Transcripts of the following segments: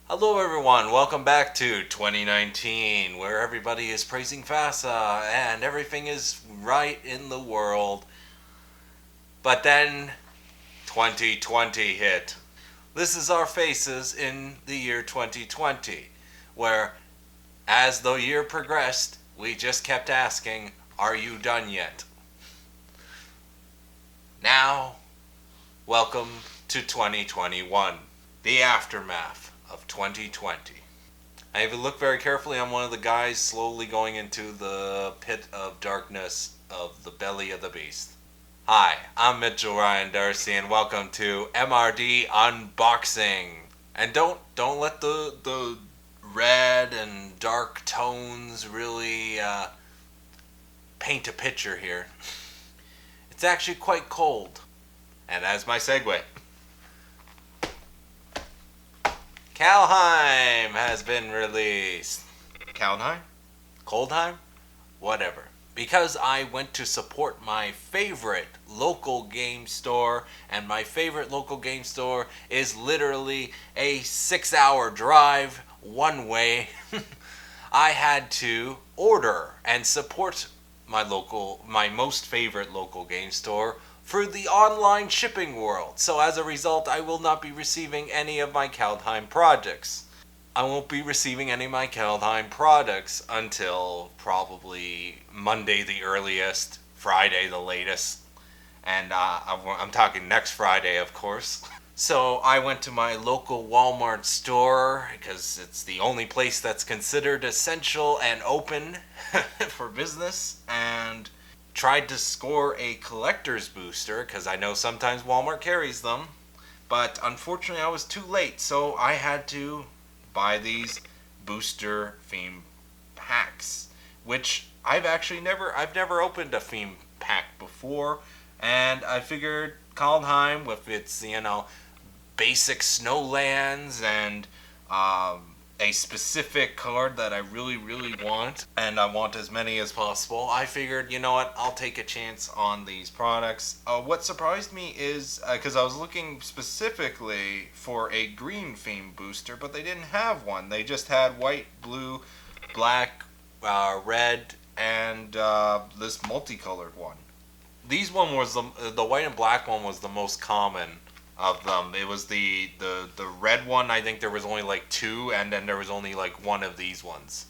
Hello everyone, welcome back to 2019, where everybody is praising FASA and everything is right in the world. But then 2020 hit. This is our faces in the year 2020, where as the year progressed, we just kept asking, are you done yet? Now, welcome to 2021, the aftermath of 2020. If you look very carefully, I'm one of the guys slowly going into the pit of darkness of the belly of the beast. Hi, I'm Mitchell Ryan Darcy, and welcome to MRD Unboxing. And don't let the red and dark tones really paint a picture here. It's actually quite cold. And as my segue, Kaldheim has been released. Kaldheim? Kaldheim? Whatever. Because I went to support my favorite local game store, and my favorite local game store is literally a 6-hour drive one way, I had to order and support my most favorite local game store for the online shipping world. So as a result, I will not be receiving any of my Kaldheim projects. I won't be receiving any of my Kaldheim products until probably Monday the earliest, Friday the latest, and I'm talking next Friday, of course. So I went to my local Walmart store because it's the only place that's considered essential and open for business, and tried to score a collector's booster because I know sometimes Walmart carries them, but unfortunately I was too late, so I had to buy these booster theme packs, which I've never opened a theme pack before, and I figured Kaldheim with its basic snowlands and a specific card that I really want, and I want as many as possible, I figured, you know what, I'll take a chance on these products. What surprised me is, because I was looking specifically for a green theme booster, but they didn't have one. They just had white, blue, black, red, and this multicolored one. These one was the white and black one was the most common of them. It was the red one. I think there was only like two, and then there was only like one of these ones.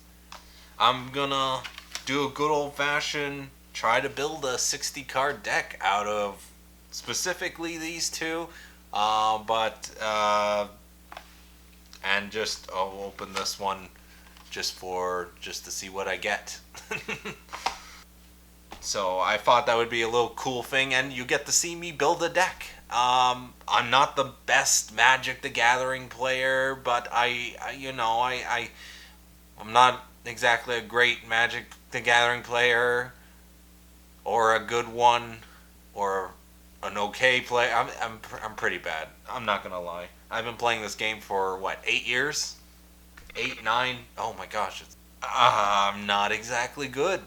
I'm gonna do a good old fashioned try to build a 60 card deck out of specifically these two, and just I'll open this one just to see what I get. So I thought that would be a little cool thing, and you get to see me build a deck. I'm not the best Magic the Gathering player, but I'm not exactly a great Magic the Gathering player, or a good one, or an okay player. I'm pretty bad. I'm not gonna lie. I've been playing this game for what, 8 years, 8, 9. Oh my gosh, I'm not exactly good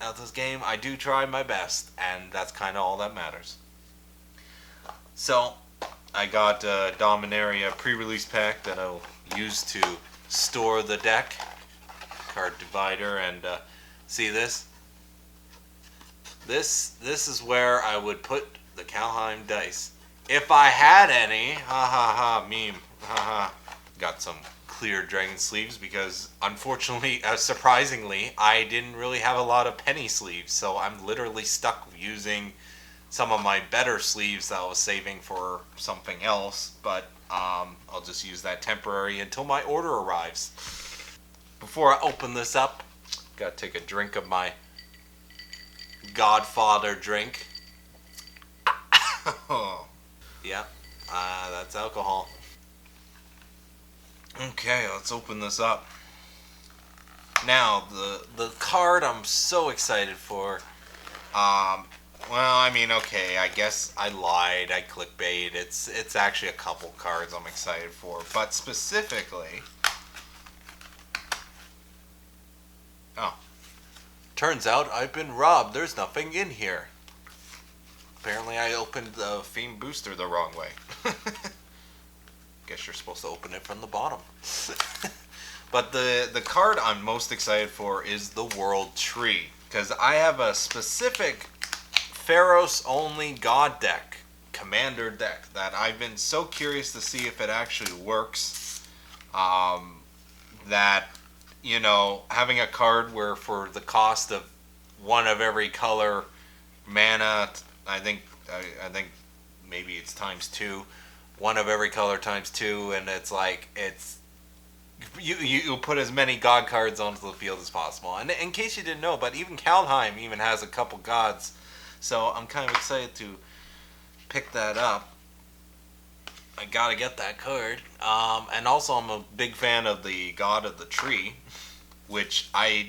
at this game. I do try my best, and that's kind of all that matters. So, I got a Dominaria pre-release pack that I'll use to store the deck. Card divider, and see this? This is where I would put the Kaldheim dice. If I had any, ha ha ha, meme, ha ha. Got some clear dragon sleeves because, unfortunately, surprisingly, I didn't really have a lot of penny sleeves, so I'm literally stuck using some of my better sleeves that I was saving for something else, but I'll just use that temporary until my order arrives. Before I open this up, gotta take a drink of my Godfather drink. Yep, that's alcohol. Okay, let's open this up. Now, the card I'm so excited for, well, I mean, okay, I guess I lied, I clickbait. It's actually a couple cards I'm excited for, but specifically, oh, turns out I've been robbed. There's nothing in here. Apparently I opened the theme booster the wrong way. guess you're supposed to open it from the bottom. But the card I'm most excited for is the World Tree, because I have a specific Pharaoh's only God deck, commander deck, that I've been so curious to see if it actually works. That, you know, having a card where for the cost of one of every color mana, I think maybe it's ×2, one of every color ×2, and it's like you put as many god cards onto the field as possible. And in case you didn't know, but even Kaldheim even has a couple gods, so I'm kind of excited to pick that up. I gotta get that card. And also I'm a big fan of the God of the Tree, which I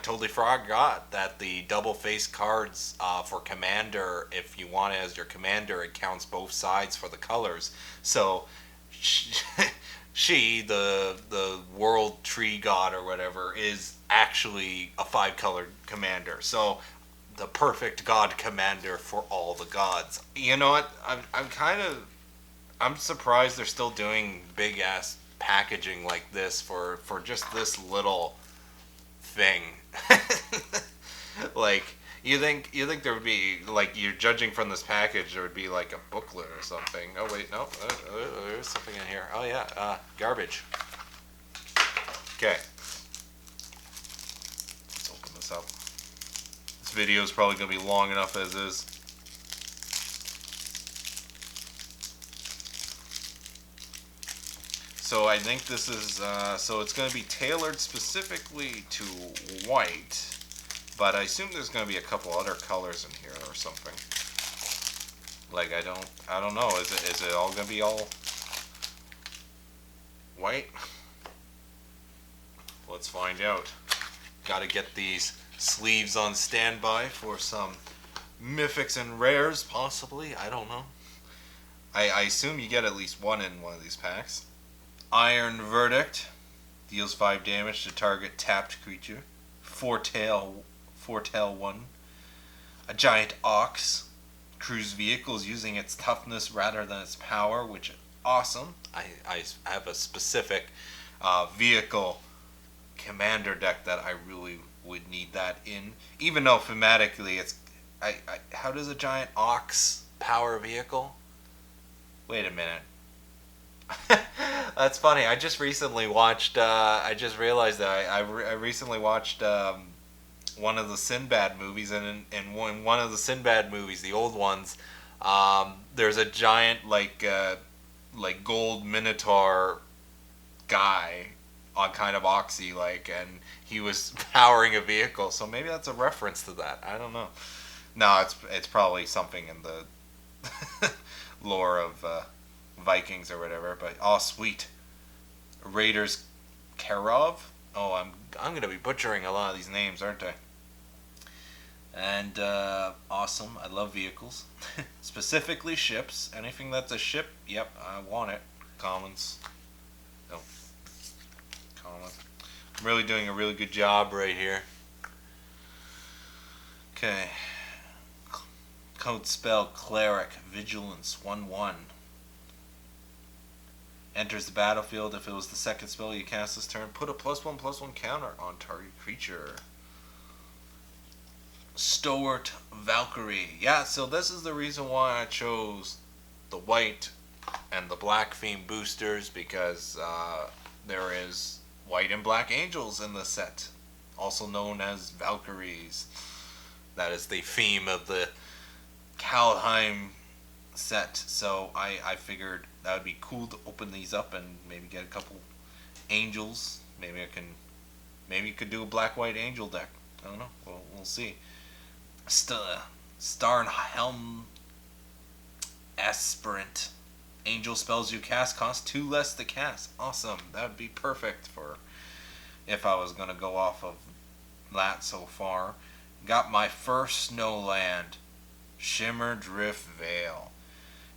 totally forgot that the double face cards for commander, if you want it as your commander, it counts both sides for the colors. So she, the World Tree God or whatever, is actually a 5-colored commander. So the perfect god commander for all the gods. You know what? I'm surprised they're still doing big ass packaging like this for just this little thing. Like you think there would be, like, you're judging from this package, there would be like a booklet or something. Oh wait, no, there's something in here. Oh yeah, garbage. Okay, let's open this up. This video is probably gonna be long enough as is. So I think this is, so it's going to be tailored specifically to white, but I assume there's going to be a couple other colors in here or something. Like, I don't know. Is it all going to be all white? Let's find out. Got to get these sleeves on standby for some mythics and rares, possibly. I don't know. I assume you get at least one in one of these packs. Iron Verdict deals 5 damage to target tapped creature. Four-tail 1. A giant ox. Cruise vehicles using its toughness rather than its power, which is awesome. I have a specific vehicle commander deck that I really would need that in. Even though thematically it's... how does a giant ox power a vehicle? Wait a minute. That's funny. I just recently watched. I just realized that I recently watched one of the Sinbad movies, and in one of the Sinbad movies, the old ones, there's a giant like gold minotaur guy, on kind of oxy like, and he was powering a vehicle. So maybe that's a reference to that. I don't know. No, it's probably something in the lore of Vikings or whatever, but sweet. Raiders Karov. Oh, I'm gonna be butchering a lot of these names, aren't I? And awesome. I love vehicles, specifically ships. Anything that's a ship, yep, I want it. Commons. No. Common. I'm really doing a really good job right here. Okay. Code spell Cleric Vigilance 1/1. Enters the battlefield. If it was the second spell you cast this turn, put a +1/+1 counter on target creature. Stalwart Valkyrie. Yeah, so this is the reason why I chose the white and the black theme boosters, because there is white and black angels in the set, also known as Valkyries. That is the theme of the Kaldheim set, so I figured that would be cool to open these up and maybe get a couple angels. Maybe you could do a black-white angel deck. I don't know. We'll see. Starnhelm Aspirant. Angel spells you cast cost 2 less to cast. Awesome. That would be perfect for if I was going to go off of that so far. Got my first snow land. Shimmer Drift Veil.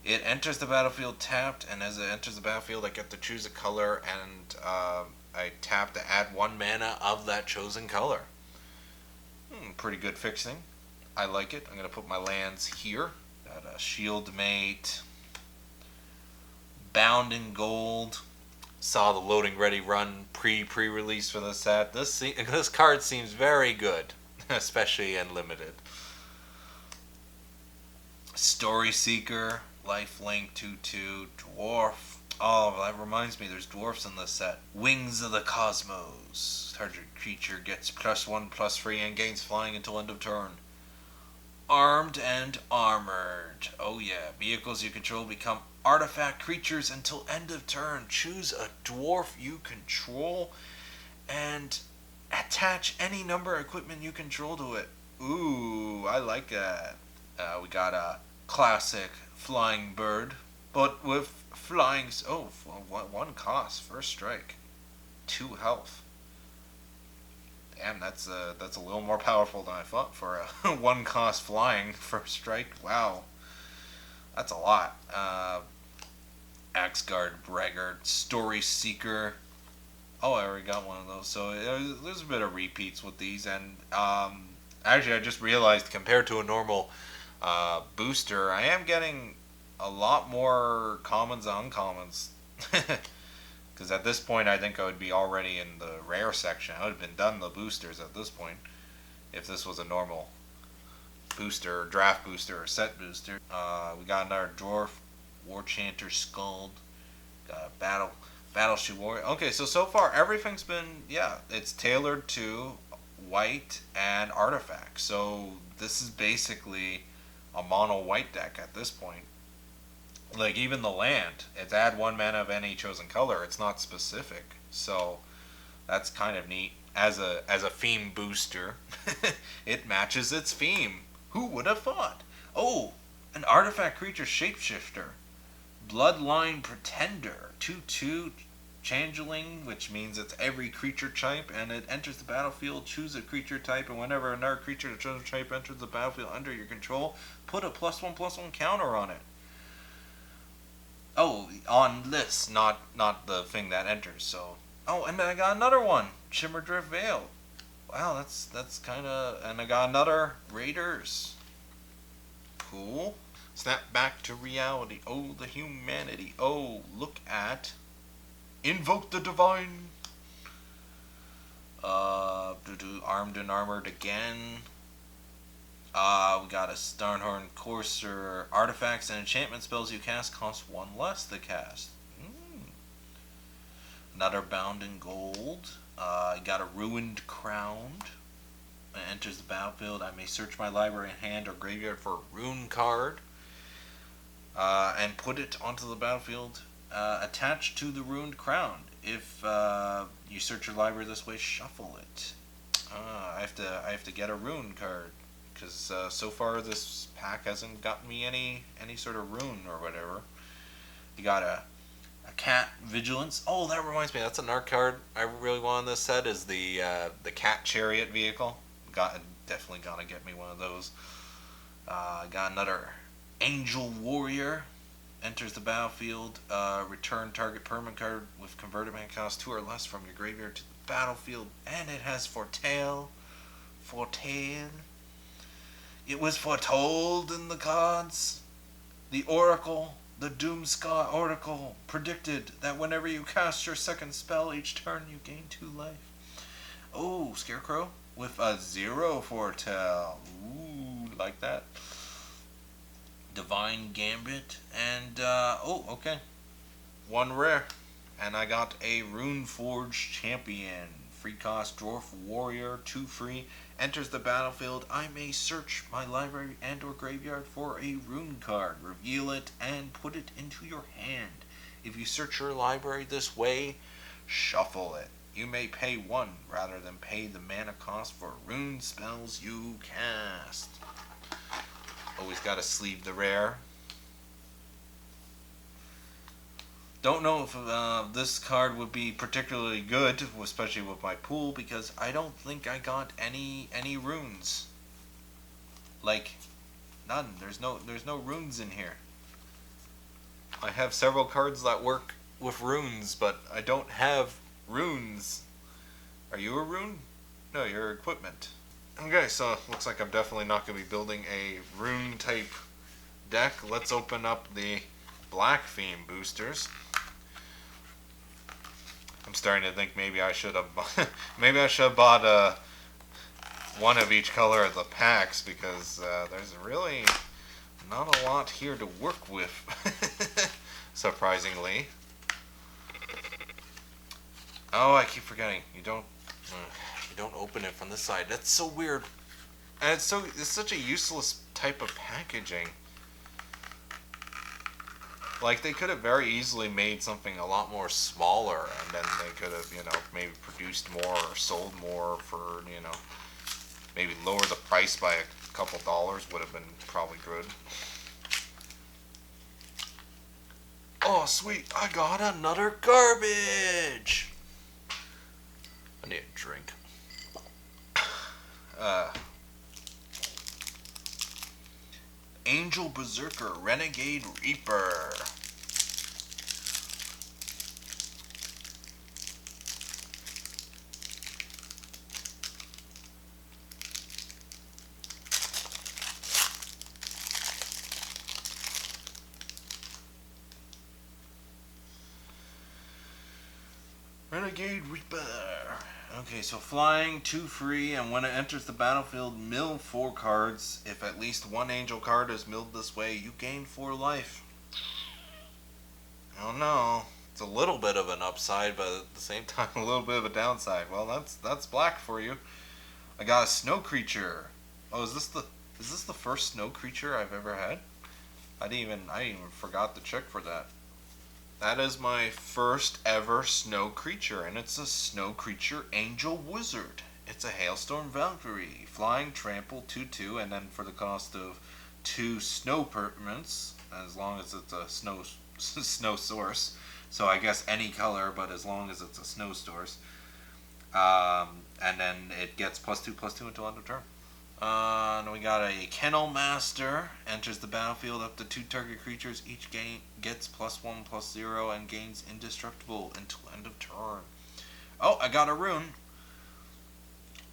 It enters the battlefield tapped, and as it enters the battlefield, I get to choose a color, and I tap to add 1 mana of that chosen color. Pretty good fixing. I like it. I'm going to put my lands here. Got a Shield Mate, Bound in Gold. Saw the loading ready run pre-release for the set. This card seems very good, especially in limited. Story Seeker, Lifelink 2/2, Dwarf. Oh, that reminds me, there's dwarfs in this set. Wings of the Cosmos. Target creature gets +1/+3 and gains flying until end of turn. Armed and Armored. Oh yeah, vehicles you control become artifact creatures until end of turn. Choose a dwarf you control and attach any number of equipment you control to it. Ooh, I like that. We got a classic flying bird, but with flying. Oh, 1 cost, first strike, 2 health. Damn, that's a little more powerful than I thought for a 1 cost flying first strike. Wow, that's a lot. Axeguard, Braggart, Story Seeker. Oh, I already got one of those. So there's a bit of repeats with these, and actually, I just realized compared to a normal booster, I am getting a lot more commons and uncommons. Because at this point, I think I would be already in the rare section. I would have been done the boosters at this point if this was a normal booster, draft booster, or set booster. We got another dwarf, War Chanter Skald, Battleship Warrior. Okay, so far everything's been, yeah, it's tailored to white and artifacts. So this is basically a mono white deck at this point. Like, even the land, it's add 1 mana of any chosen color. It's not specific, so that's kind of neat. As a theme booster, it matches its theme. Who would have thought? Oh, an artifact creature shapeshifter, Bloodline Pretender, 2/2 changeling, which means it's every creature type, and it enters the battlefield. Choose a creature type, and whenever another creature of the chosen type enters the battlefield under your control, put a +1/+1 counter on it. Oh, on this, not the thing that enters. So, oh, and then I got another one, Shimmerdrift Veil. Wow, that's kind of, and I got another Raiders. Cool. Snap back to reality. Oh, the humanity. Oh, look at Invoke the Divine. Armed and Armored again. We got a Starnhorn Courser. Artifacts and enchantment spells you cast cost 1 less to cast. Another Bound in Gold. Got a Ruined Crown. When it enters the battlefield, I may search my library in hand or graveyard for a rune card. And put it onto the battlefield attached to the Ruined Crown. If you search your library this way, shuffle it. I have to get a rune card. Because so far this pack hasn't gotten me any sort of rune or whatever. You got a Cat Vigilance. Oh, that reminds me. That's another card I really want in this set. Is the Cat Chariot vehicle. Definitely gotta get me one of those. Got another Angel Warrior. Enters the battlefield. Return target permanent card with converted mana cost 2 or less from your graveyard to the battlefield, and it has Foretell. It was foretold in the cards. The Oracle, the Doomscar Oracle, predicted that whenever you cast your second spell each turn, you gain 2 life. Oh, Scarecrow with a 0 foretell. Ooh, like that. Divine Gambit, and, oh, okay. 1 rare. And I got a Runeforged Champion. Free cost, Dwarf Warrior, 2 free. Enters the battlefield. I may search my library and or graveyard for a rune card. Reveal it and put it into your hand. If you search your library this way, shuffle it. You may pay 1 rather than pay the mana cost for rune spells you cast. Always gotta sleeve the rare. Don't know if this card would be particularly good, especially with my pool, because I don't think I got any runes. Like, none. There's no runes in here. I have several cards that work with runes, but I don't have runes. Are you a rune? No, you're equipment. Okay, so looks like I'm definitely not going to be building a rune type deck. Let's open up the Black Theme boosters. I'm starting to think maybe I should have bought one of each color of the packs, because there's really not a lot here to work with. Surprisingly. Oh, I keep forgetting. You don't open it from the side. That's so weird. And it's such a useless type of packaging. Like, they could have very easily made something a lot more smaller, and then they could have, maybe produced more or sold more for, maybe lower the price by a couple dollars would have been probably good. Oh, sweet, I got another garbage! I need a drink. Angel Berserker Renegade Reaper. Renegade Reaper. Okay, so flying, 2 free, and when it enters the battlefield, mill 4 cards. If at least one angel card is milled this way, you gain 4 life. I don't know. It's a little bit of an upside, but at the same time, a little bit of a downside. Well, that's black for you. I got a snow creature. Oh, is this the first snow creature I've ever had? I didn't even forgot to check for that. That is my first ever snow creature, and it's a snow creature angel wizard. It's a Hailstorm Valkyrie, flying, trample, 2/2, and then for the cost of 2 snow permanents, as long as it's a snow source. So I guess any color, but as long as it's a snow source. And then it gets +2/+2 until end of turn. And we got a Kennel Master. Enters the battlefield up to 2 target creatures. Each gets +1/+0 and gains indestructible until end of turn. Oh, I got a rune.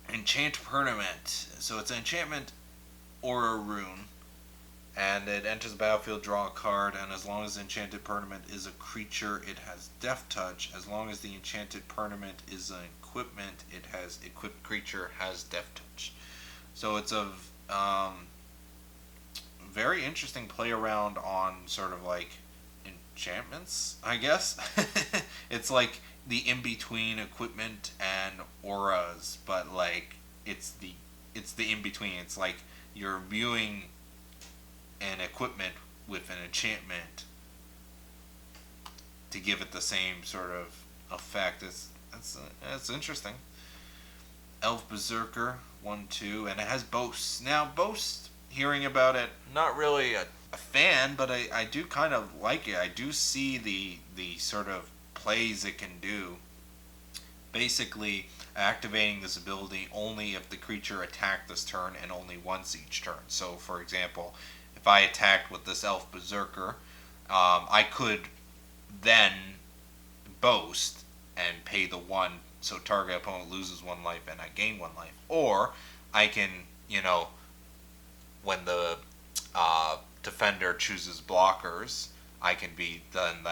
Enchant Permanent. So it's an enchantment or a rune. And it enters the battlefield, draw a card, and as long as the enchanted permanent is a creature, it has Death Touch. As long as the enchanted permanent is an equipment, it has equipped creature has Death Touch. So it's a very interesting play around on sort of like enchantments, I guess. It's like the in-between equipment and auras, but like it's the in-between. It's like you're viewing an equipment with an enchantment to give it the same sort of effect. It's interesting. Elf Berserker 1/2, and it has Boast. Now Boast, hearing about it, not really a fan, but I do kind of like it. I do see the sort of plays it can do. Basically, activating this ability only if the creature attacked this turn and only once each turn. So, for example, if I attacked with this Elf Berserker, I could then Boast and pay the 1, so target opponent loses 1 life and I gain 1 life. Or I can, when the defender chooses blockers, I can be then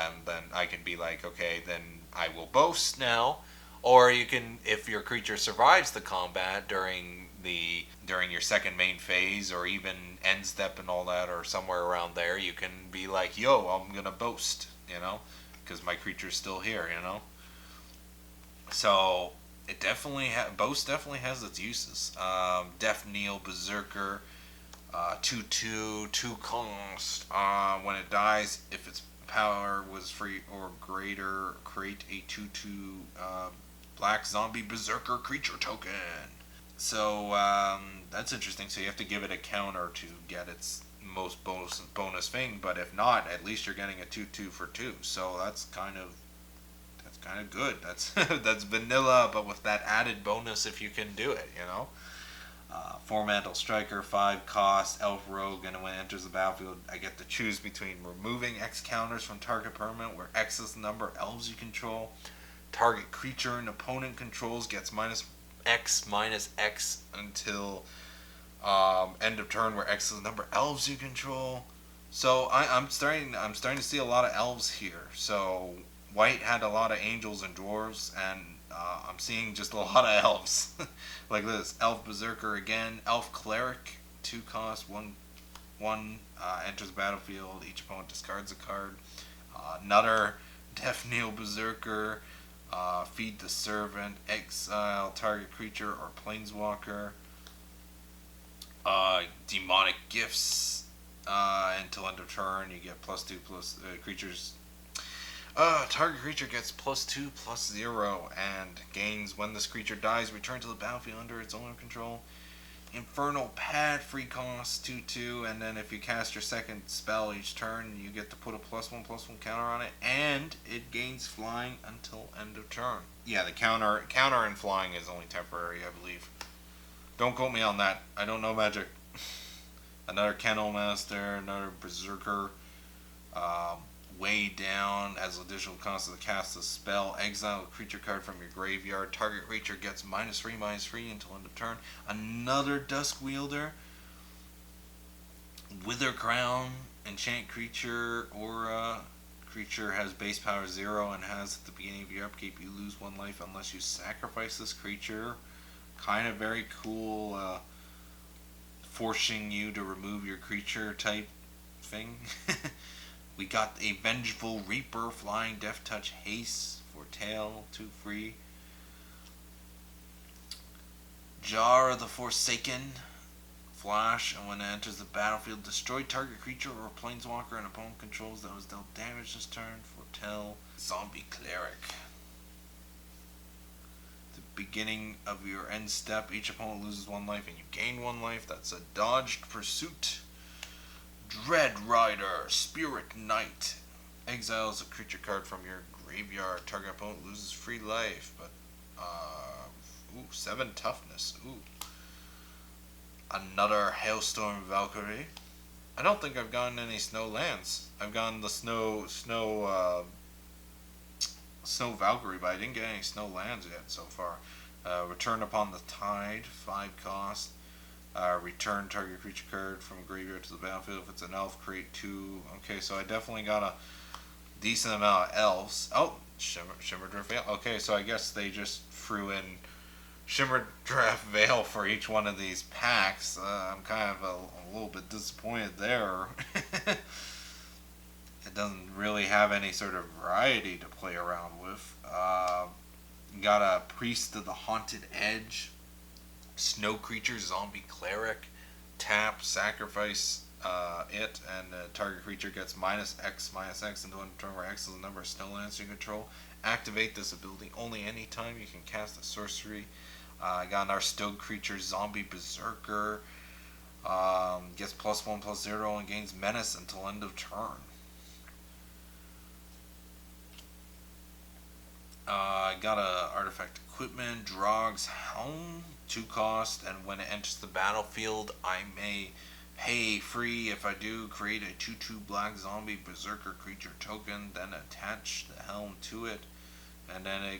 I can be like, okay, then I will Boast now. Or you can, if your creature survives the combat during your second main phase, or even end step and all that, or somewhere around there, you can be like, yo, I'm gonna Boast, because my creature's still here, So it definitely Boast definitely has its uses. Death Kneel Berserker, 2/2, 2 cost. When it dies, if its power was free or greater, create a 2/2 black zombie berserker creature token. So that's interesting. So you have to give it a counter to get its most bonus thing, but if not, at least you're getting a 2/2 for 2. So that's kind of good. That's that's vanilla, but with that added bonus if you can do it, 4 Mantle Striker, 5 cost, Elf Rogue, and when it enters the battlefield, I get to choose between removing X counters from target permanent, where X is the number of elves you control. Target creature an opponent controls gets -X until end of turn, where X is the number of elves you control. So I'm starting to see a lot of elves here. So white had a lot of angels and dwarves, and I'm seeing just a lot of elves. Like this, elf berserker again, elf cleric, 2 cost, one enters the battlefield. Each opponent discards a card. Another Death Kneel berserker, feed the servant, exile target creature or planeswalker. Demonic gifts. Until end of turn, you get +2 plus creatures. Target creature gets +2/+0 and gains when this creature dies. Return to the battlefield under its owner control. Infernal Pad, free cost 2/2, and then if you cast your second spell each turn, you get to put a +1/+1 counter on it, and it gains flying until end of turn. Yeah, the counter in flying is only temporary, I believe. Don't quote me on that. I don't know Magic. Another Kennel Master, another Berserker. Way down as additional cost to cast a spell. Exile a creature card from your graveyard. Target creature gets -3/-3 until end of turn. Another Dusk Wielder. Wither Crown. Enchant creature. Aura. Creature has base power 0 and has at the beginning of your upkeep you lose 1 life unless you sacrifice this creature. Kind of very cool. Forcing you to remove your creature type thing. We got a Vengeful Reaper, flying, Death Touch, haste for tail, 2 free. Jar of the Forsaken, flash, and when it enters the battlefield, destroy target creature or planeswalker and opponent controls that was dealt damage this turn. Foretell. Zombie Cleric. The beginning of your end step, each opponent loses 1 life and you gain 1 life. That's a dodged pursuit. Dread Rider, Spirit Knight. Exiles a creature card from your graveyard. Target opponent loses free life, but 7 toughness. Ooh. Another Hailstorm Valkyrie. I don't think I've gotten any snow lands. I've gotten the snow Valkyrie, but I didn't get any snow lands yet so far. Return Upon the Tide, 5 cost. Return target creature card from graveyard to the battlefield. If it's an elf, create 2. Okay, so I definitely got a decent amount of elves. Oh, Shimmer Drift Veil. Okay, so I guess they just threw in Shimmer Drift Veil for each one of these packs. I'm kind of a little bit disappointed there. It doesn't really have any sort of variety to play around with. Got a Priest of the Haunted Edge. Snow creature, zombie cleric, tap, sacrifice it, and the target creature gets -X/-X until end of turn, where X is the number of snowlands you control. Activate this ability only anytime you can cast a sorcery. Got our Stone creature, zombie berserker, gets +1/+0 and gains menace until end of turn. Got a artifact equipment, Drog's Helm, 2 cost, and when it enters the battlefield, I may pay free. If I do, create a 2/2 black zombie berserker creature token, then attach the helm to it, and then a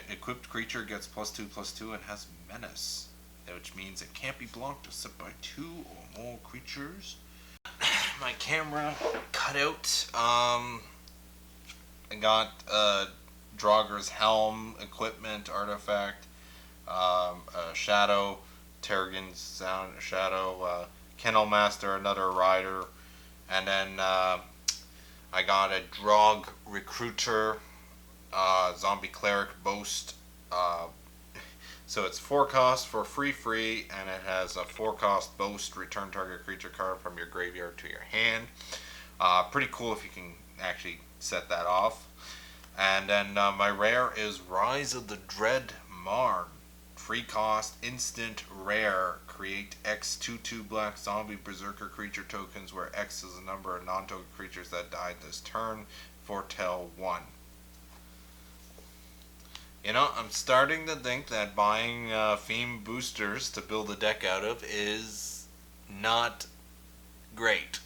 equipped creature gets +2/+2 and has menace, which means it can't be blocked except by 2 or more creatures. My camera cut out. I got Draugr's Helm, equipment, artifact, Shadow, Terrigan's Sound, Shadow, Kennel Master, another Rider, and then I got a Draug Recruiter, Zombie Cleric, Boast. So it's 4 cost for free, and it has a 4 cost Boast, return target creature card from your graveyard to your hand. Pretty cool if you can actually set that off. And then my rare is Rise of the Dread Marn. Free cost, instant rare. Create X 2/2 black zombie berserker creature tokens, where X is the number of non-token creatures that died this turn. Foretell 1. You know, I'm starting to think that buying theme boosters to build a deck out of is not great.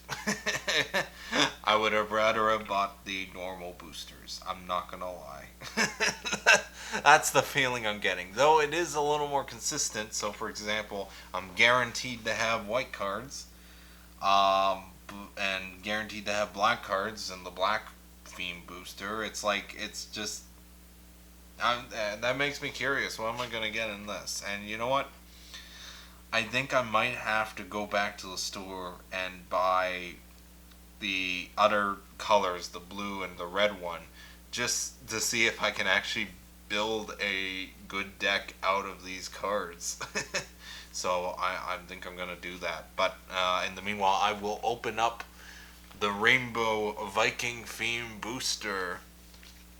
I would have rather have bought the normal boosters. I'm not gonna lie. That's the feeling I'm getting. Though it is a little more consistent. So, for example, I'm guaranteed to have white cards. and guaranteed to have black cards in the black theme booster. It's like, it's just, that makes me curious. What am I going to get in this? And you know what? I think I might have to go back to the store and buy the other colors, the blue and the red one, just to see if I can actually build a good deck out of these cards. So I think I'm going to do that. But in the meanwhile, I will open up the Rainbow Viking Theme Booster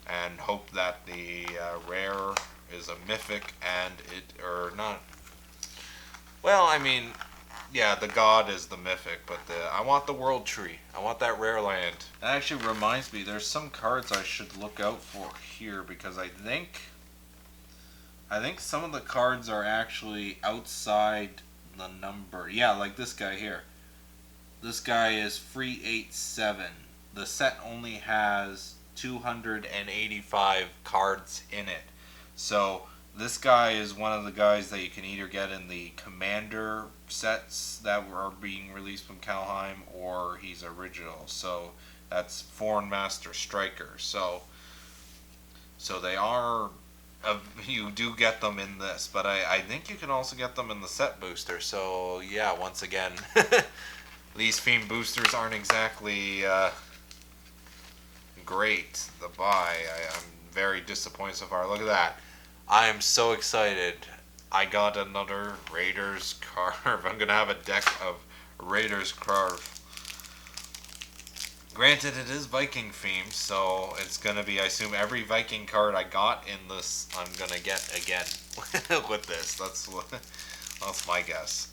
and hope that the rare is a mythic and it, or not. Well, I mean, yeah, the god is the mythic, but I want the world tree. I want that rare land. That actually reminds me, there's some cards I should look out for here, because I think some of the cards are actually outside the number. Yeah, like this guy here. This guy is 387. The set only has 285 cards in it. So this guy is one of the guys that you can either get in the Commander sets that are being released from Kaldheim, or he's original. So that's Foreign Master Striker. So they are, you do get them in this, but I think you can also get them in the set booster. So yeah, once again, these theme boosters aren't exactly great to buy. I'm very disappointed so far. Look at that. I am so excited. I got another Raiders Carve. I'm going to have a deck of Raiders Carve. Granted, it is Viking themed, so it's going to be, I assume, every Viking card I got in this, I'm going to get again with this. That's my guess.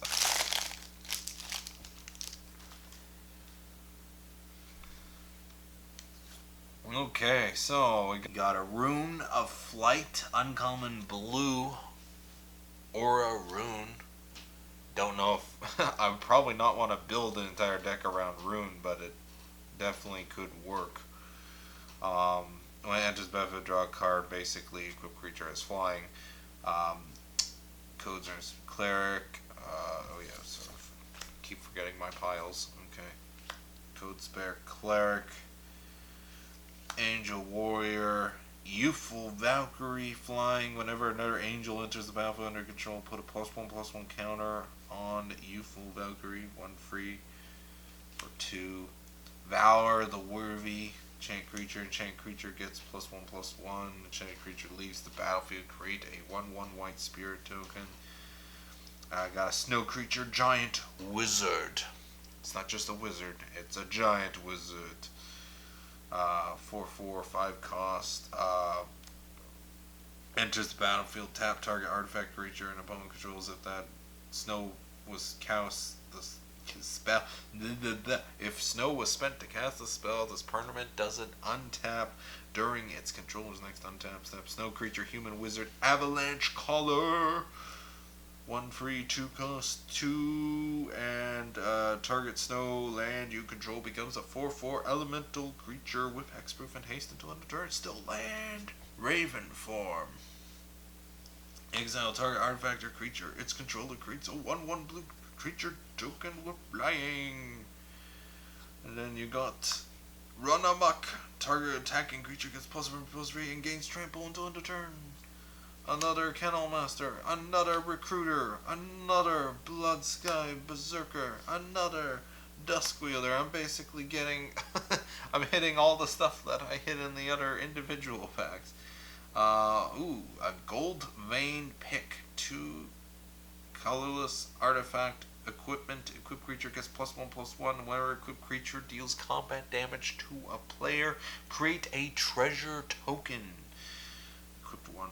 Okay, so we got a Rune of Flight, uncommon blue, or a Rune. Don't know if I would probably not want to build an entire deck around Rune, but it definitely could work. When it enters battlefield, draw a card. Basically, equip creature as flying. Codes are cleric. Oh yeah, so keep forgetting my piles. Okay, code spare cleric. Angel Warrior, Youthful Valkyrie flying. Whenever another angel enters the battlefield under control, put a +1/+1 counter on Youthful Valkyrie. 1 free for 2. Valor the Worthy. Enchant creature gets +1/+1. Enchanted creature leaves the battlefield. Create a 1/1 white spirit token. I got a snow creature, giant wizard. It's not just a wizard, it's a giant wizard. 4/4, 5 cost. Enters the battlefield, tap target artifact creature and opponent controls. If that snow was cast, the spell. If snow was spent to cast the spell, this permanent doesn't untap during its controller's next untap step. Snow creature, human wizard, avalanche caller. 1 free, 2 cost, 2, and target snow land you control becomes a 4/4 elemental creature with hexproof and haste until end of turn. Still land. Raven form. Exile target artifact or creature. Its controller creates a 1/1 blue creature token with flying. And then you got Run Amok. Target attacking creature gets +1/+3 and gains trample until end of turn. Another Kennel Master, another Recruiter, another Blood Sky Berserker, another Dusk Wielder. I'm basically getting, I'm hitting all the stuff that I hit in the other individual packs. A Gold Vein Pick, 2 colorless artifact equipment. Equipped creature gets +1/+1. Whenever equipped creature deals combat damage to a player, create a treasure token. Equipped 1.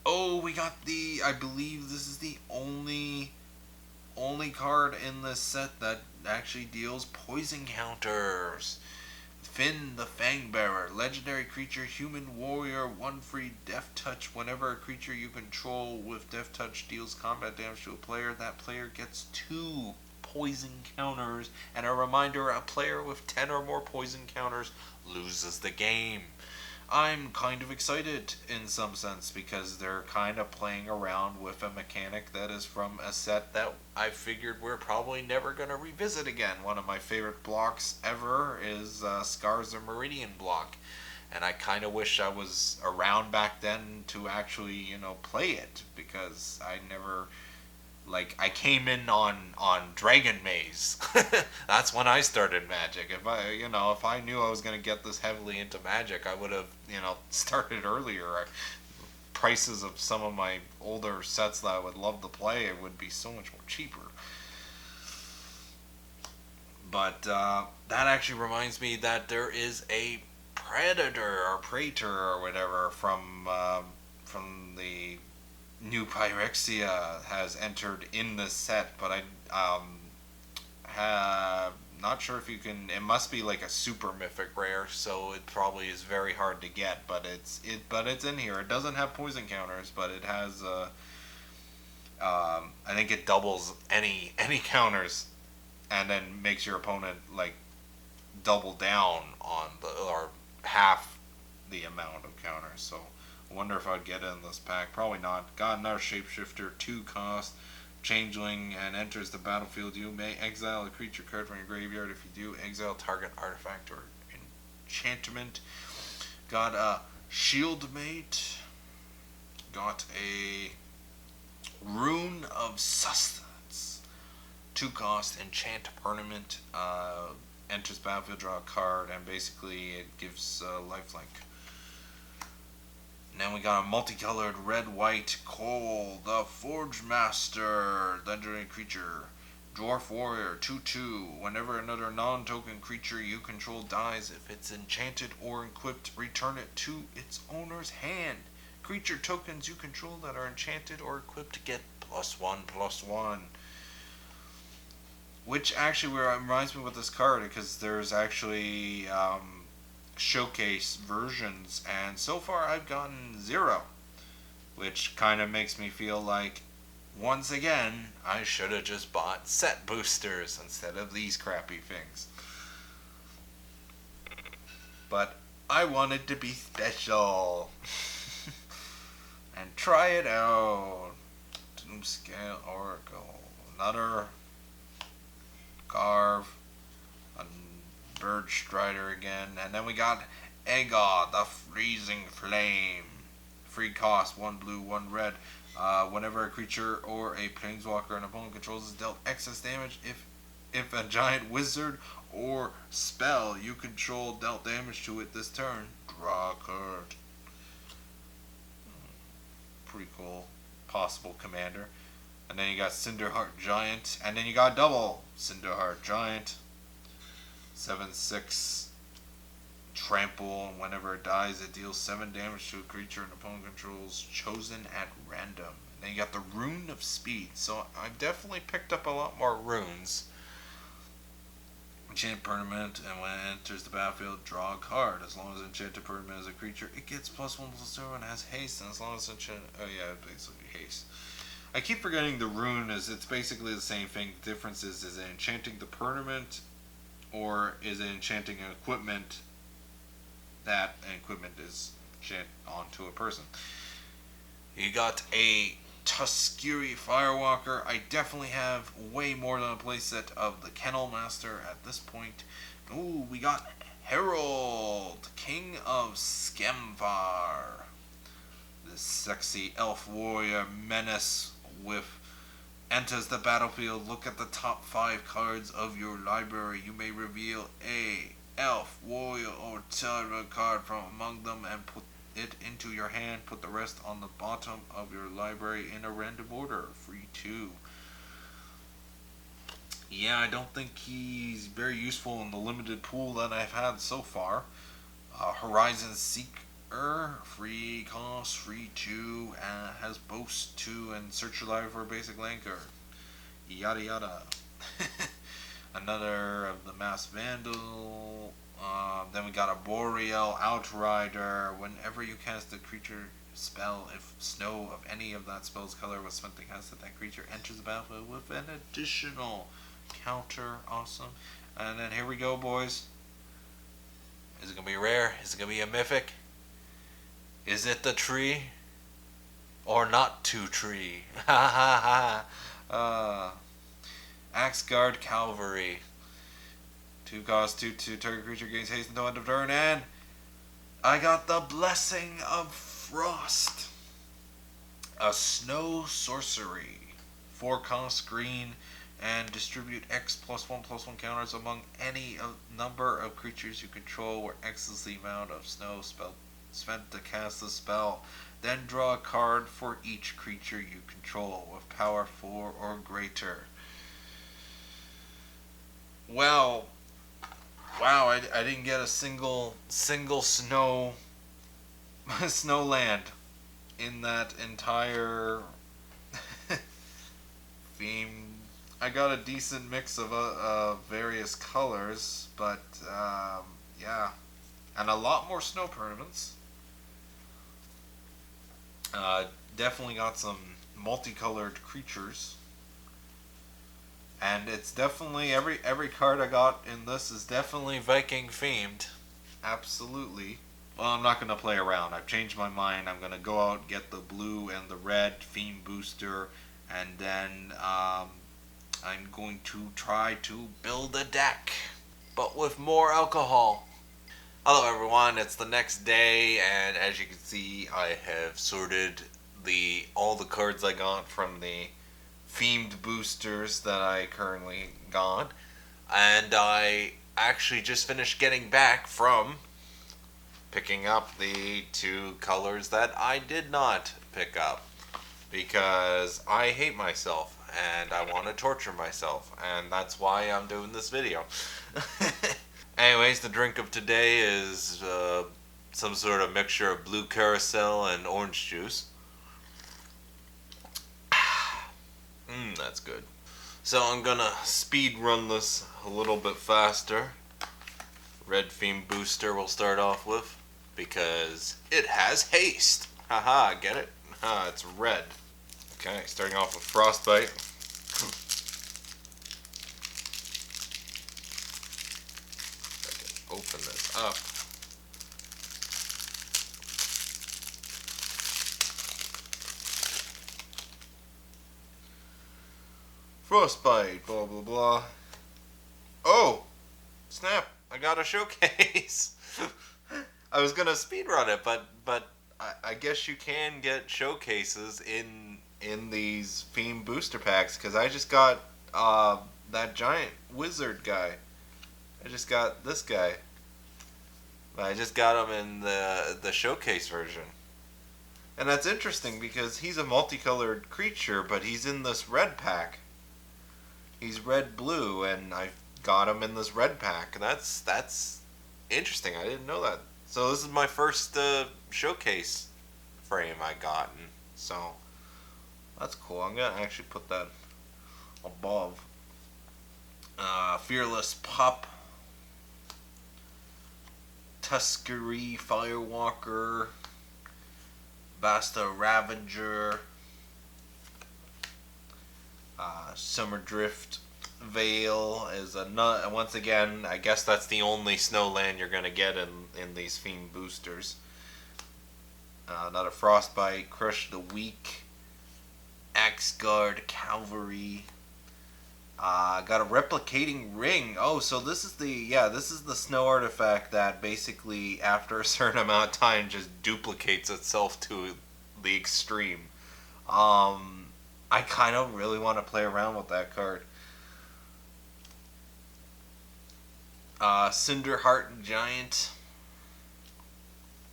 Oh, we got I believe this is the only card in this set that actually deals poison counters. Finn the Fangbearer, legendary creature, human warrior, 1 free death touch. Whenever a creature you control with death touch deals combat damage to a player, that player gets 2 poison counters. And a reminder, a player with 10 or more poison counters loses the game. I'm kind of excited in some sense because they're kind of playing around with a mechanic that is from a set that I figured we're probably never going to revisit again. One of my favorite blocks ever is Scars of Meridian block. And I kind of wish I was around back then to actually, play it because I never I came in on Dragon Maze. That's when I started Magic. If I knew I was going to get this heavily into Magic, I would have, started earlier. Prices of some of my older sets that I would love to play, it would be so much more cheaper. But that actually reminds me that there is a Predator or Praetor or whatever from the new Pyrexia has entered in the set, but I have not sure if you can. It must be like a super mythic rare, so it probably is very hard to get. But it's in here. It doesn't have poison counters, but it has. I think it doubles any counters, and then makes your opponent double down on or half the amount of counters. So I wonder if I'd get it in this pack. Probably not. Got another Shapeshifter, 2 cost, Changeling, and enters the battlefield. You may exile a creature card from your graveyard. If you do, exile target artifact or enchantment. Got a Shieldmate. Got a Rune of Sustenance. 2 cost, enchant permanent. Enters battlefield, draw a card, and basically it gives lifelink. Then we got a multicolored red-white Cole, the Forge Master, legendary creature, Dwarf Warrior, 2/2. Whenever another non-token creature you control dies, if it's enchanted or equipped, return it to its owner's hand. Creature tokens you control that are enchanted or equipped get +1/+1. Which actually reminds me with this card, because there's actually showcase versions, and so far I've gotten 0, which kind of makes me feel like once again I should have just bought set boosters instead of these crappy things. But I wanted to be special and try it out. Doomscale Oracle, another Carve, a Bird Strider again, and then we got Aegod, the Freezing Flame. Free cost, 1 blue, 1 red. Whenever a creature or a planeswalker an opponent controls is dealt excess damage, if a giant wizard or spell you control dealt damage to it this turn, draw a card. Pretty cool. Possible commander. And then you got Cinderheart Giant, and then you got double Cinderheart Giant. 7/6 trample, and whenever it dies, it deals 7 damage to a creature an opponent controls, chosen at random. And then you got the Rune of Speed. So I've definitely picked up a lot more runes. Enchant permanent, and when it enters the battlefield, draw a card. As long as enchanted permanent is a creature, it gets +1/+0 and has haste. And as long as basically haste. I keep forgetting the rune it's basically the same thing. The difference is it enchanting the permanent, or is it enchanting an equipment that an equipment is enchant onto a person. You got a Tuskegee Firewalker. I definitely have way more than a playset of the Kennel Master at this point. Ooh, we got Herald, King of Skemvar. This sexy elf warrior menace with enters the battlefield. Look at the top 5 cards of your library. You may reveal a elf, warrior, or tarot card from among them and put it into your hand. Put the rest on the bottom of your library in a random order. Free 2. Yeah, I don't think he's very useful in the limited pool that I've had so far. Horizon Seeker, free cost, free 2, has Boast 2, and search your library for a basic land card. Yada yada. Another of the Masked Vandal. Then we got a Boreal Outrider. Whenever you cast a creature spell, if snow of any of that spell's color was spent to cast it, that creature enters the battlefield with an additional counter. Awesome. And then here we go, boys. Is it going to be rare? Is it going to be a mythic? Is it the tree? Or not to tree? Ha ha ha. Axe Guard Cavalry. 2 cost, 2/2 target creature gains haste until end of turn, and I got the Blessing of Frost. A snow sorcery. 4 cost green, and distribute X +1/+1 counters among any number of creatures you control, where X is the amount of snow spent to cast the spell. Then draw a card for each creature you control with power 4 or greater. Well, wow, I didn't get a single snow land in that entire theme. I got a decent mix of various colors, but yeah, and a lot more snow permanents. Definitely got some multicolored creatures, and it's definitely every card I got in this is definitely Viking themed. Absolutely. Well, I'm not gonna play around. I've changed my mind. I'm gonna go out and get the blue and the red theme booster, and then I'm going to try to build a deck, but with more alcohol. Hello everyone, it's the next day, and as you can see, I have sorted all the cards I got from the themed boosters that I currently got, and I actually just finished getting back from picking up the 2 colors that I did not pick up, because I hate myself and I want to torture myself, and that's why I'm doing this video. Anyways, the drink of today is some sort of mixture of blue carousel and orange juice. That's good. So I'm gonna speed run this a little bit faster. Red theme booster we'll start off with, because it has haste. Haha, get it? It's red. Okay, starting off with Frostbite. Open this up. Frostbite, blah blah blah. Oh! Snap! I got a showcase! I was gonna speedrun it, but I guess you can get showcases in these theme booster packs, because I just got that giant wizard guy. I just got this guy. I just got him in the showcase version. And that's interesting because he's a multicolored creature, but he's in this red pack. He's red-blue, and I got him in this red pack. That's interesting. I didn't know that. So this is my first showcase frame I gotten. So that's cool. I'm going to actually put that above. Fearless Pup. Tuskegee Firewalker, Basta Ravager, Summerdrift Veil is once again, I guess that's the only snowland you're gonna get in these theme boosters. Another Frostbite, Crush the Weak, Axe Guard Cavalry. Got a replicating ring. Oh, so this is the snow artifact that basically after a certain amount of time just duplicates itself to the extreme. I kind of really want to play around with that card. Cinderheart Giant,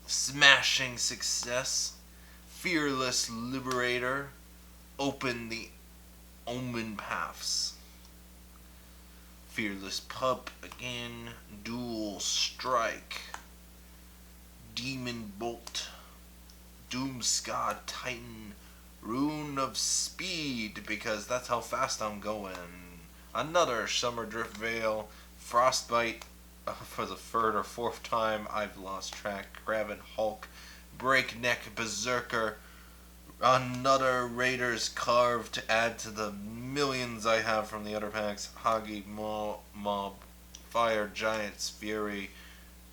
Smashing Success, Fearless Liberator, Open the Omen Paths. Fearless Pup again, Dual Strike, Demon Bolt, Doomscod Titan, Rune of Speed, because that's how fast I'm going. Another Summerdrift Veil, Frostbite for the 3rd or 4th time, I've lost track, Graven Hulk, Breakneck Berserker, another Raiders Carve to add to the millions I have from the other packs. Hagi Mob, Fire Giant's Fury,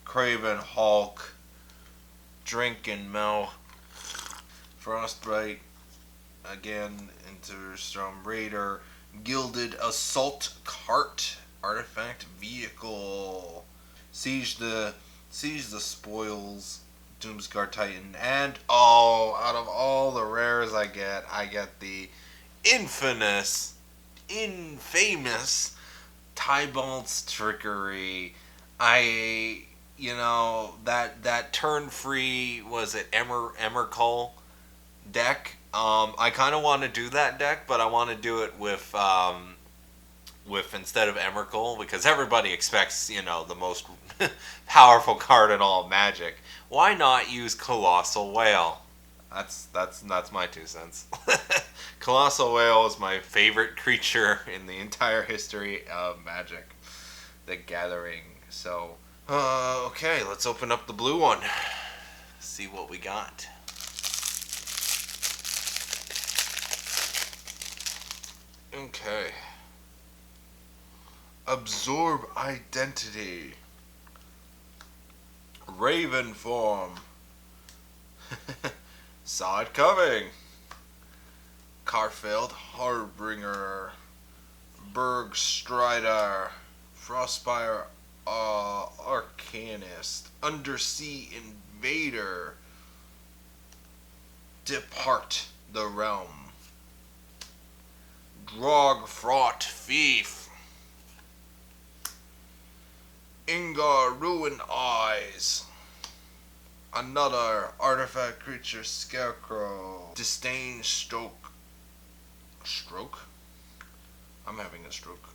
Craven Hulk, Drink and Mel. Frostbite. Again, Interstorm Raider. Gilded Assault Cart. Artifact Vehicle. Siege the Spoils. Doomscar Titan. And, out of all the rares I get the infamous Tybalt's Trickery. That turn free, was it Emrakul deck? I kind of want to do that deck, but I want to do it with instead of Emrakul, because everybody expects, the most powerful card in all Magic. Why not use Colossal Whale? That's my 2 cents. Colossal Whale is my favorite creature in the entire history of Magic the Gathering. So, okay, let's open up the blue one. See what we got. Okay. Absorb Identity. Raven Form. Saw it coming. Karfeld Harbinger. Berg Strider. Frostspire Arcanist. Undersea Invader. Depart the Realm. Grog Fraught Thief. Ingar Ruin Eyes. Another artifact creature Scarecrow. Disdain Stroke. I'm having a stroke.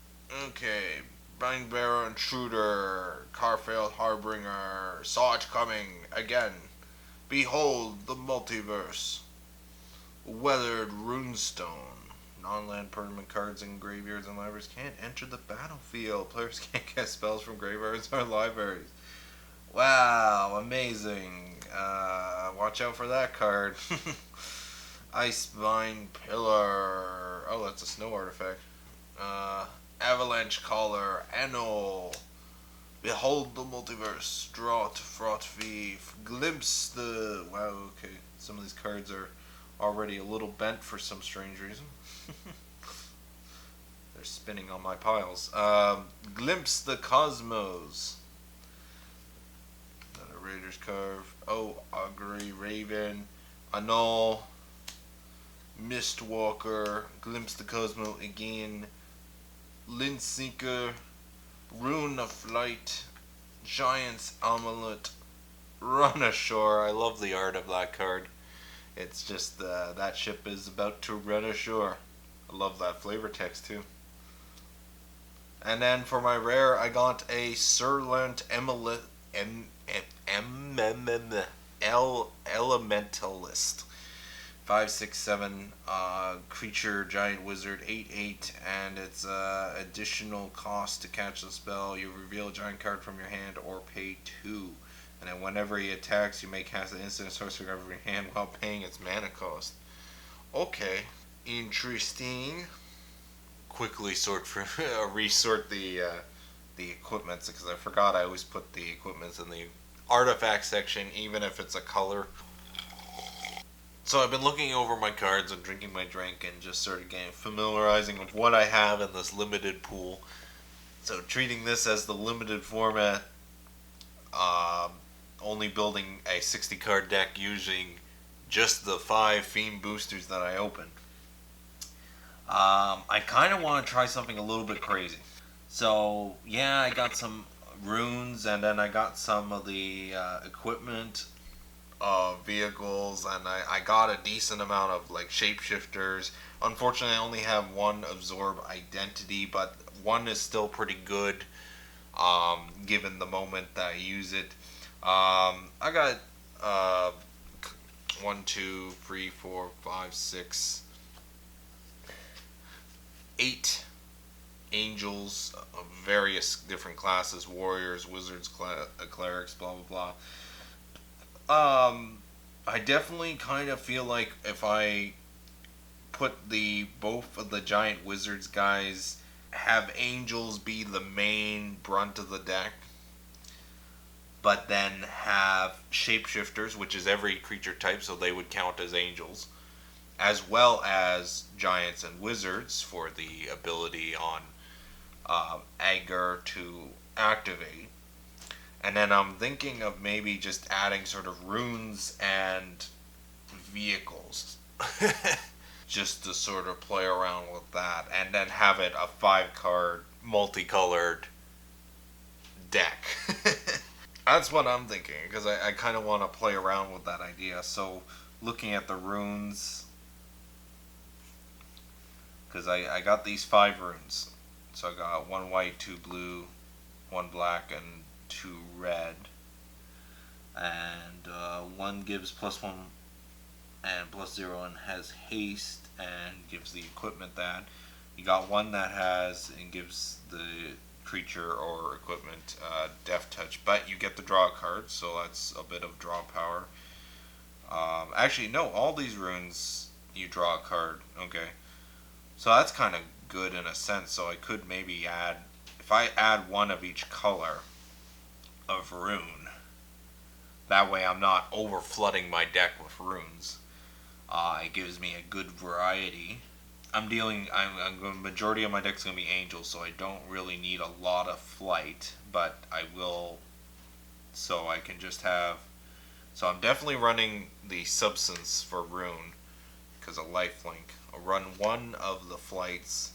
Okay. Brainbearer Intruder. Karfeld Harbinger. Saw it coming again. Behold the Multiverse. Weathered Runestone. Non-land permanent cards in graveyards and libraries can't enter the battlefield. Players can't cast spells from graveyards or libraries. Wow, amazing. Watch out for that card. Icevine Pillar. Oh, that's a snow artifact. Avalanche Caller. Annual. Behold the Multiverse. Draught Fraught Thief. Glimpse the... Wow, okay. Some of these cards are already a little bent for some strange reason. They're spinning on my piles. Glimpse the Cosmos. Another Raider's Carve. Augury Raven. Annul. Mistwalker. Glimpse the Cosmos again. Lindseeker. Rune of Flight. Giant's Amulet. Run Ashore. I love the art of that card. It's just that ship is about to run ashore. I love that flavor text too. And then for my rare, I got a Surlant Elementalist. 5/6/7 creature giant wizard 8/8, and it's additional cost to catch the spell. You reveal a giant card from your hand or pay 2. And then whenever he attacks, you may cast an instant sorcery card from your hand while paying its mana cost. Okay, interesting. Quickly resort the equipments, because I forgot I always put the equipments in the artifact section, even if it's a color. So I've been looking over my cards and drinking my drink and just sort of getting familiarizing with what I have in this limited pool. So treating this as the limited format. Only building a 60 card deck using just the 5 theme boosters that I opened. I kind of want to try something a little bit crazy. So yeah, I got some runes, and then I got some of the equipment, vehicles, and I got a decent amount of like shapeshifters. Unfortunately, I only have one Absorb Identity, but one is still pretty good, given the moment that I use it. I got 1, 2, 3, 4, 5, 6, 8 angels of various different classes: warriors, wizards, clerics, blah blah blah. I definitely kind of feel like if I put both of the giant wizards guys, have angels be the main brunt of the deck, but then have shapeshifters, which is every creature type, so they would count as angels, as well as giants and wizards for the ability on Agar to activate. And then I'm thinking of maybe just adding sort of runes and vehicles just to sort of play around with that, and then have it a 5 card multicolored deck. That's what I'm thinking, because I kind of want to play around with that idea. So looking at the runes, because I got these 5 runes. So I got 1 white, 2 blue, 1 black, and 2 red. And one gives +1 and +0 and has haste and gives the equipment that. You got one that has and gives the creature or equipment death touch, but you get to draw a card, so that's a bit of draw power. Actually, no, all these runes you draw a card. Okay, so that's kind of good in a sense. So I could maybe add, if I add 1 of each color of rune, that way I'm not over flooding my deck with runes. It gives me a good variety. I'm majority of my deck's gonna be angels, so I don't really need a lot of flight, but I will, so I can just have. So I'm definitely running the substance for rune because of lifelink. I'll run 1 of the flights.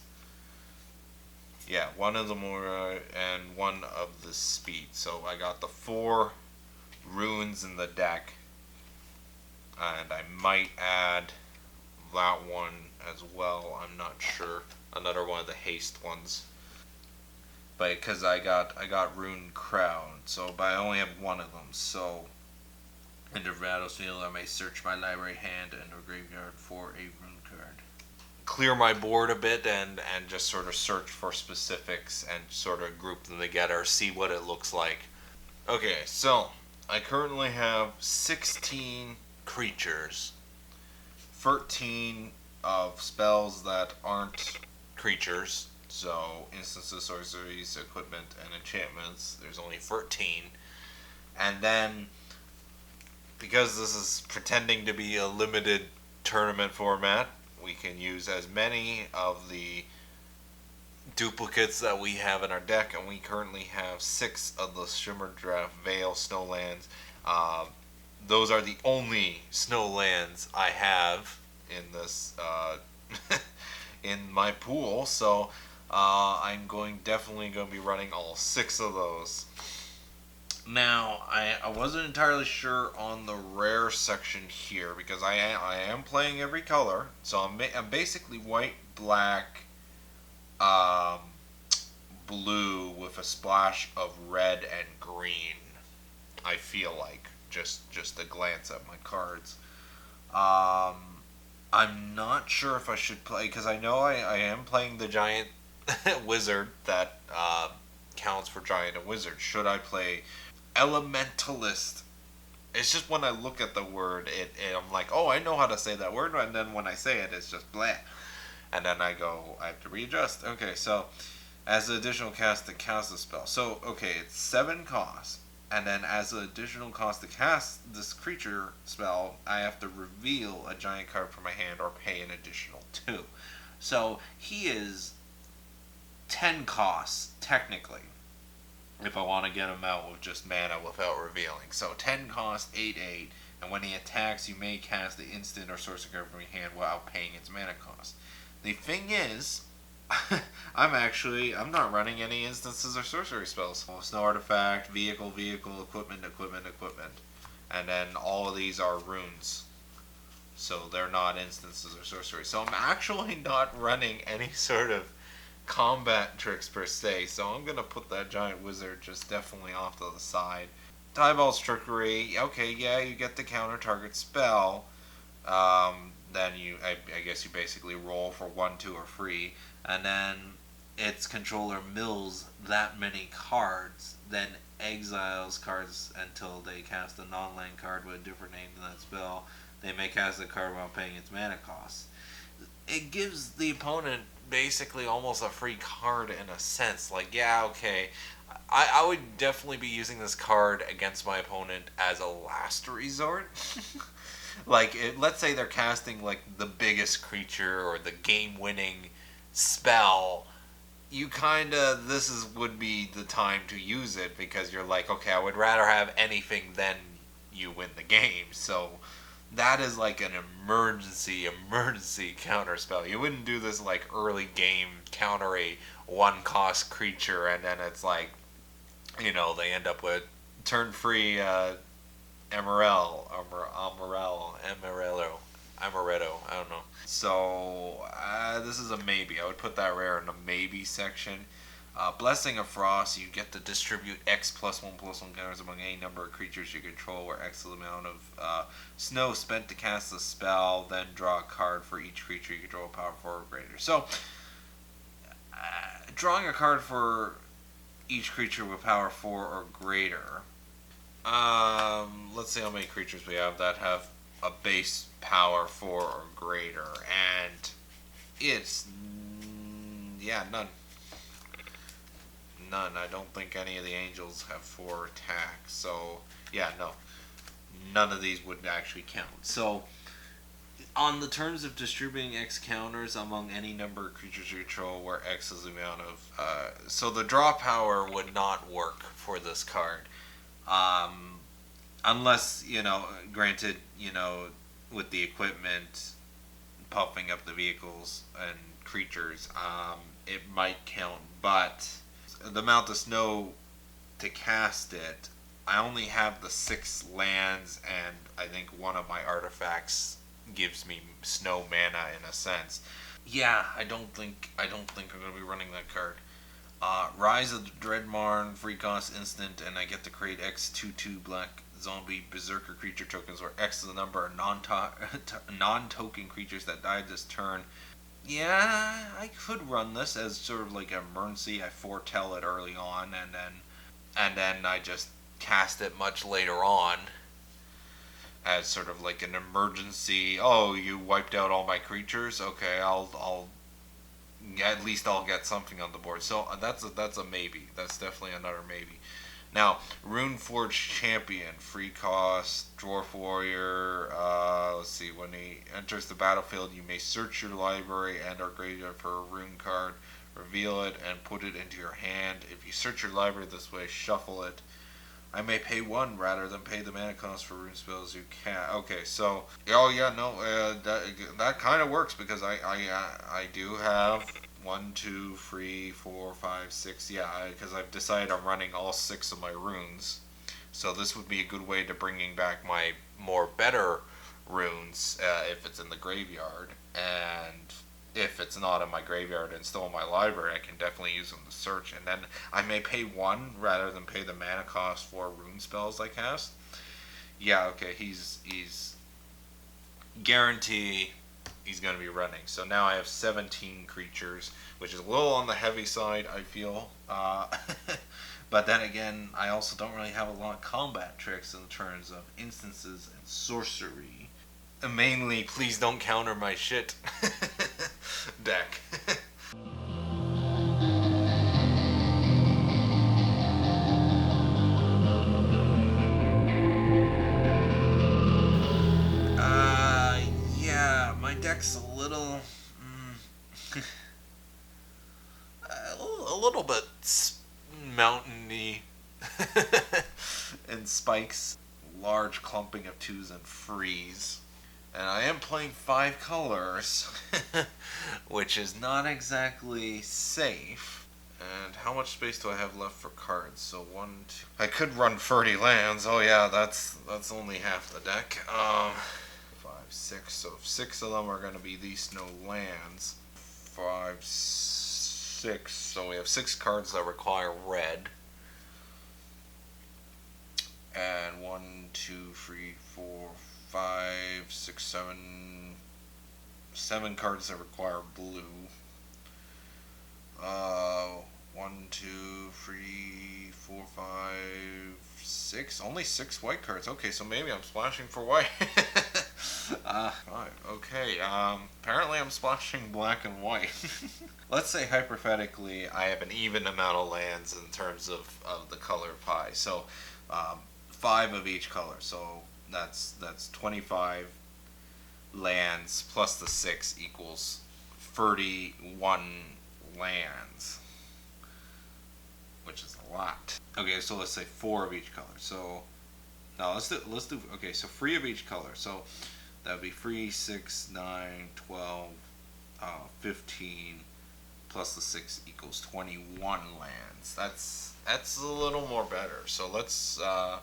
Yeah, 1 of the Mora and 1 of the speed. So I got the 4 runes in the deck, and I might add that one as well. I'm not sure. Another one of the haste ones, but because I got rune crown, so but I only have 1 of them. So in the battlefield, I may search my library hand and a graveyard for a rune card. Clear my board a bit and just sort of search for specifics and sort of group them together, see what it looks like. Okay, so I currently have 16 creatures, 13 of spells that aren't creatures, so instances, sorceries, equipment, and enchantments. There's only 13. And then, because this is pretending to be a limited tournament format, we can use as many of the duplicates that we have in our deck, and we currently have 6 of the Shimmer Draft Veil Snowlands. Those are the only Snowlands I have in this in my pool, so I'm definitely going to be running all 6 of those. Now, I wasn't entirely sure on the rare section here, because I am playing every color, so I'm basically white, black, blue with a splash of red and green. I feel like just a glance at my cards. I'm not sure if I should play, because I know I am playing the giant wizard that counts for giant and wizard. Should I play elementalist? It's just when I look at the word, I'm like, oh, I know how to say that word, and then when I say it, it's just bleh. And then I have to readjust. Okay, so as an additional cast to cast the spell. So, okay, it's 7 costs. And then as an additional cost to cast this creature spell, I have to reveal a giant card from my hand or pay an additional 2. So he is 10 costs, technically, if I want to get him out with just mana without revealing. So 10 cost, 8/8, and when he attacks, you may cast the instant or sorcery card from your hand without paying its mana cost. The thing is, I'm not running any instances or sorcery spells. Snow artifact, vehicle, equipment. And then all of these are runes. So they're not instances or sorcery. So I'm actually not running any sort of combat tricks per se. So I'm going to put that giant wizard just definitely off to the side. Dieball's Trickery. Okay, yeah, you get the counter target spell. Then I guess you basically roll for 1, 2, or free. And then its controller mills that many cards, then exiles cards until they cast a non-land card with a different name than that spell. They may cast the card while paying its mana cost. It gives the opponent basically almost a free card in a sense. Like, yeah, okay, I would definitely be using this card against my opponent as a last resort. Like, let's say they're casting like the biggest creature or the game-winning spell. You kind of would be the time to use it because you're like, okay, I would rather have anything than you win the game. So that is like an emergency counter spell. You wouldn't do this like early game counter a one cost creature and then it's like, they end up with turn free Amaretto. I don't know. So this is a maybe. I would put that rare in the maybe section. Blessing of Frost, you get to distribute X +1/+1 counters among any number of creatures you control, where X is the amount of snow spent to cast the spell, then draw a card for each creature you control, power 4 or greater. So, drawing a card for each creature with power 4 or greater. Let's see how many creatures we have that have a base power 4 or greater, and it's none. I don't think any of the angels have 4 attacks. So, no. None of these would actually count. So, on the terms of distributing X counters among any number of creatures you control, where X is the amount of... so the draw power would not work for this card. Unless, granted, with the equipment, puffing up the vehicles and creatures, it might count, but... the amount of snow to cast it, I only have the 6 lands, and I think one of my artifacts gives me snow mana in a sense. I don't think I'm gonna be running that card. Rise of the Dreadmarn, free cost instant, and I get to create X 2/2 black zombie berserker creature tokens, where X is the number of non-token creatures that died this turn. Yeah, I could run this as sort of like an emergency. I foretell it early on, and then I just cast it much later on as sort of like an emergency. Oh, you wiped out all my creatures. Okay, I'll at least I'll get something on the board. So that's a maybe. That's definitely another maybe. Now, Runeforged Champion, free cost, Dwarf Warrior. Let's see, when he enters the battlefield, you may search your library and or graveyard for a rune card, reveal it, and put it into your hand. If you search your library this way, shuffle it. I may pay 1 rather than pay the mana cost for rune spells you can. Okay, so that kind of works because I do have 1, 2, 3, 4, 5, 6. Because I've decided I'm running all 6 of my runes. So this would be a good way to bringing back my more better runes if it's in the graveyard. And if it's not in my graveyard and still in my library, I can definitely use them to search. And then I may pay 1 rather than pay the mana cost for rune spells I cast. He's guarantee he's going to be running. So now I have 17 creatures, which is a little on the heavy side, I feel. But then again, I also don't really have a lot of combat tricks in terms of instances and sorcery. Mainly, please don't counter my shit deck. My deck's a little... a little bit mountainy and spikes, large clumping of 2s and 3s. And I am playing 5 colors, which is not exactly safe. And how much space do I have left for cards? So 1, 2... I could run 30 lands. Oh yeah, that's only half the deck. 5, 6. So 6 of them are going to be these snow lands. 5, 6. So we have 6 cards that require red. And 1, 2, 3, 4, 5, 6, 7. 7 cards that require blue. 1, 2, 3, 4, 5, 6. Only 6 white cards. Okay, so maybe I'm splashing for white. Right, okay. Apparently I'm splashing black and white. Let's say hypothetically I have an even amount of lands in terms of the color pie. So, um, 5 of each color. So that's 25 lands plus the 6 equals 31 lands, which is a lot. Okay, so let's say 4 of each color. So now let's do okay. So 3 of each color. So that would be 3, 6, 9, 12, 15 plus the 6 equals 21 lands. That's a little more better. So let's. I'm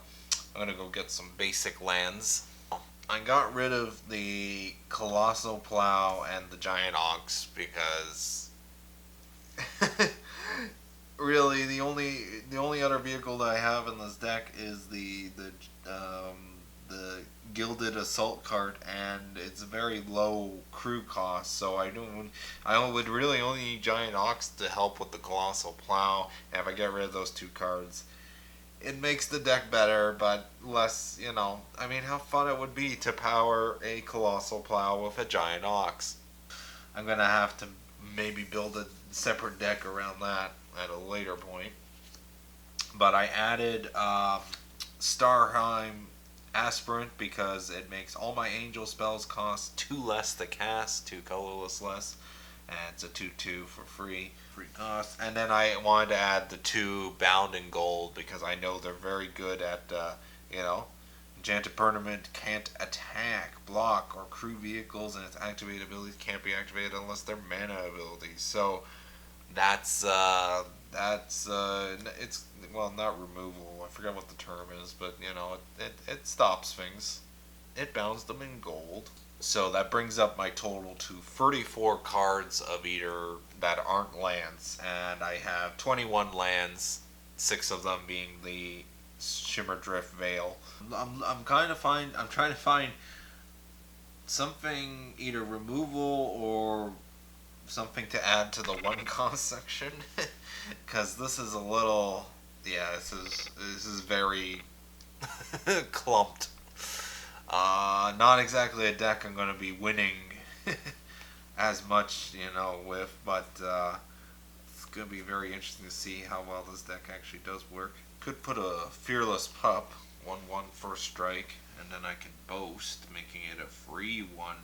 gonna go get some basic lands. I got rid of the Colossal Plow and the Giant Ox because really the only other vehicle that I have in this deck is the Gilded Assault Cart, and it's a very low crew cost. So I would really only need Giant Ox to help with the Colossal Plow. And if I get rid of those 2 cards, it makes the deck better, but less. I mean, how fun it would be to power a Colossal Plow with a Giant Ox. I'm gonna have to maybe build a separate deck around that at a later point. But I added Starheim Aspirant because it makes all my angel spells cost 2 less to cast, 2 colorless less, and it's a 2/2 for free cost. And then I wanted to add the 2 Bound in Gold because I know they're very good at, Enchanted Permanent can't attack, block, or crew vehicles, and its activated abilities can't be activated unless they're mana abilities. So that's it's, well, not removal. I forget what the term is, but it stops things. It bounds them in gold. So that brings up my total to 34 cards of either that aren't lands, and I have 21 lands, 6 of them being the Shimmer Drift Veil. I'm trying to find something, either removal or something to add to the 1 cost section, because this is a little, this is very clumped. Not exactly a deck I'm going to be winning as much, with, but it's going to be very interesting to see how well this deck actually does work. Could put a Fearless Pup, 1/1 first strike, and then I can boast, making it a free 1.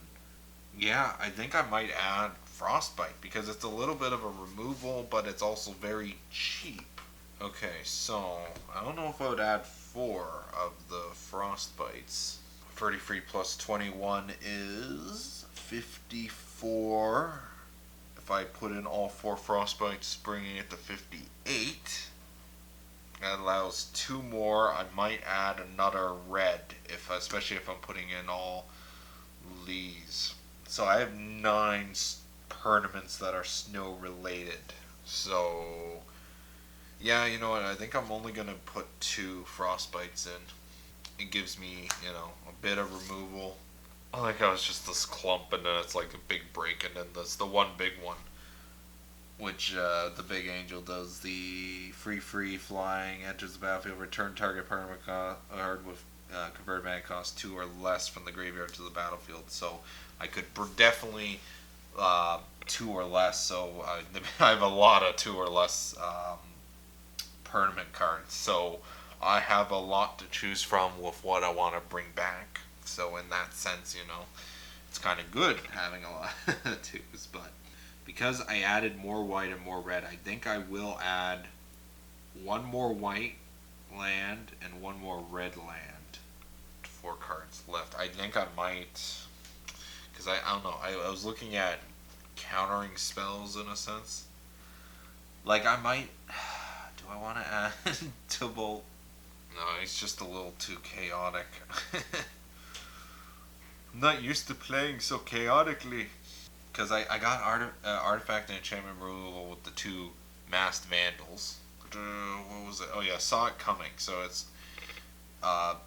Yeah, I think I might add Frostbite because it's a little bit of a removal, but it's also very cheap. Okay, so I don't know if I would add 4 of the Frostbites. 33 plus 21 is 54. If I put in all 4 Frostbites, bringing it to 58. That allows 2 more. I might add another red, especially if I'm putting in all these. So I have 9 tournaments that are snow related. So yeah, you know what? I think I'm only gonna put 2 Frostbites in. It gives me, a bit of removal. I like how it's just this clump, and then it's like a big break, and then there's the one big one, which the big angel does the free flying, enters the battlefield, return target permanent card with converted mana cost 2 or less from the graveyard to the battlefield. So I could definitely 2 or less. So I have a lot of 2 or less permanent cards. So I have a lot to choose from with what I want to bring back. So in that sense, it's kind of good having a lot to choose, but because I added more white and more red, I think I will add 1 more white land and 1 more red land. 4 cards left. I think I might, because I don't know. I was looking at countering spells in a sense. Like I might. Do I want to add Tibalt? No, it's just a little too chaotic. I'm not used to playing so chaotically. Because I got Artifact and Enchantment removal with the 2 Masked Vandals. What was it? Oh yeah, Saw It Coming. So it's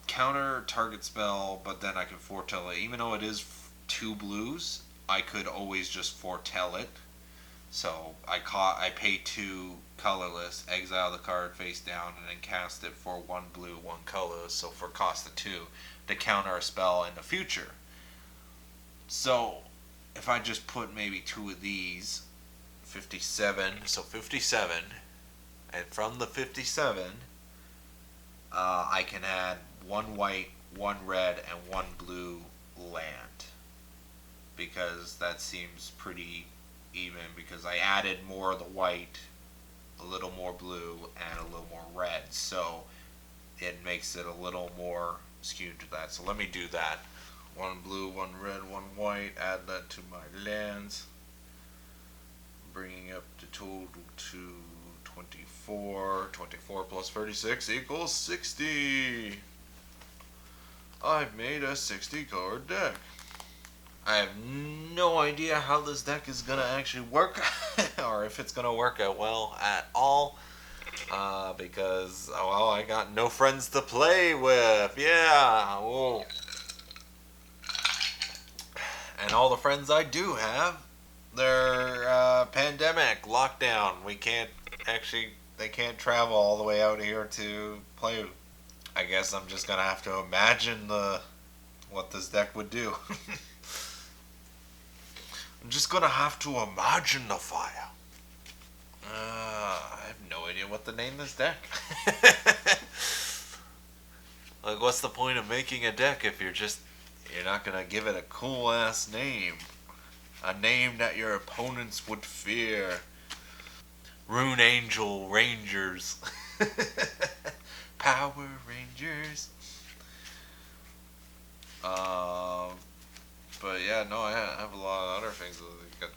counter target spell, but then I can foretell it. Even though it is 2 blues, I could always just foretell it. So I pay 2 colorless, exile the card face down, and then cast it for 1 blue, 1 color. So for cost of 2 to counter a spell in the future. So, if I just put maybe two of these, 57, so 57, and from the 57, I can add one white, one red, and one blue land. Because that seems pretty even, because I added more of the white, a little more blue, and a little more red. So, it makes it a little more skewed to that. So let me do that. One blue, one red, one white. Add that to my lands. Bringing up the total to 24. 24 plus 36 equals 60. I've made a 60 card deck. I have no idea how this deck is going to actually work. Or if it's going to work out well at all. Because, well, I got no friends to play with. Yeah, well. And all the friends I do have, they're pandemic, lockdown. They can't travel all the way out here to play. I guess I'm just gonna have to imagine what this deck would do. I'm just gonna have to imagine the fire. I have no idea what to name this deck. Like, what's the point of making a deck if you're not gonna give it a cool ass name? A name that your opponents would fear. Rune Angel Rangers. Power Rangers. But yeah, no, I have a lot of other things. I got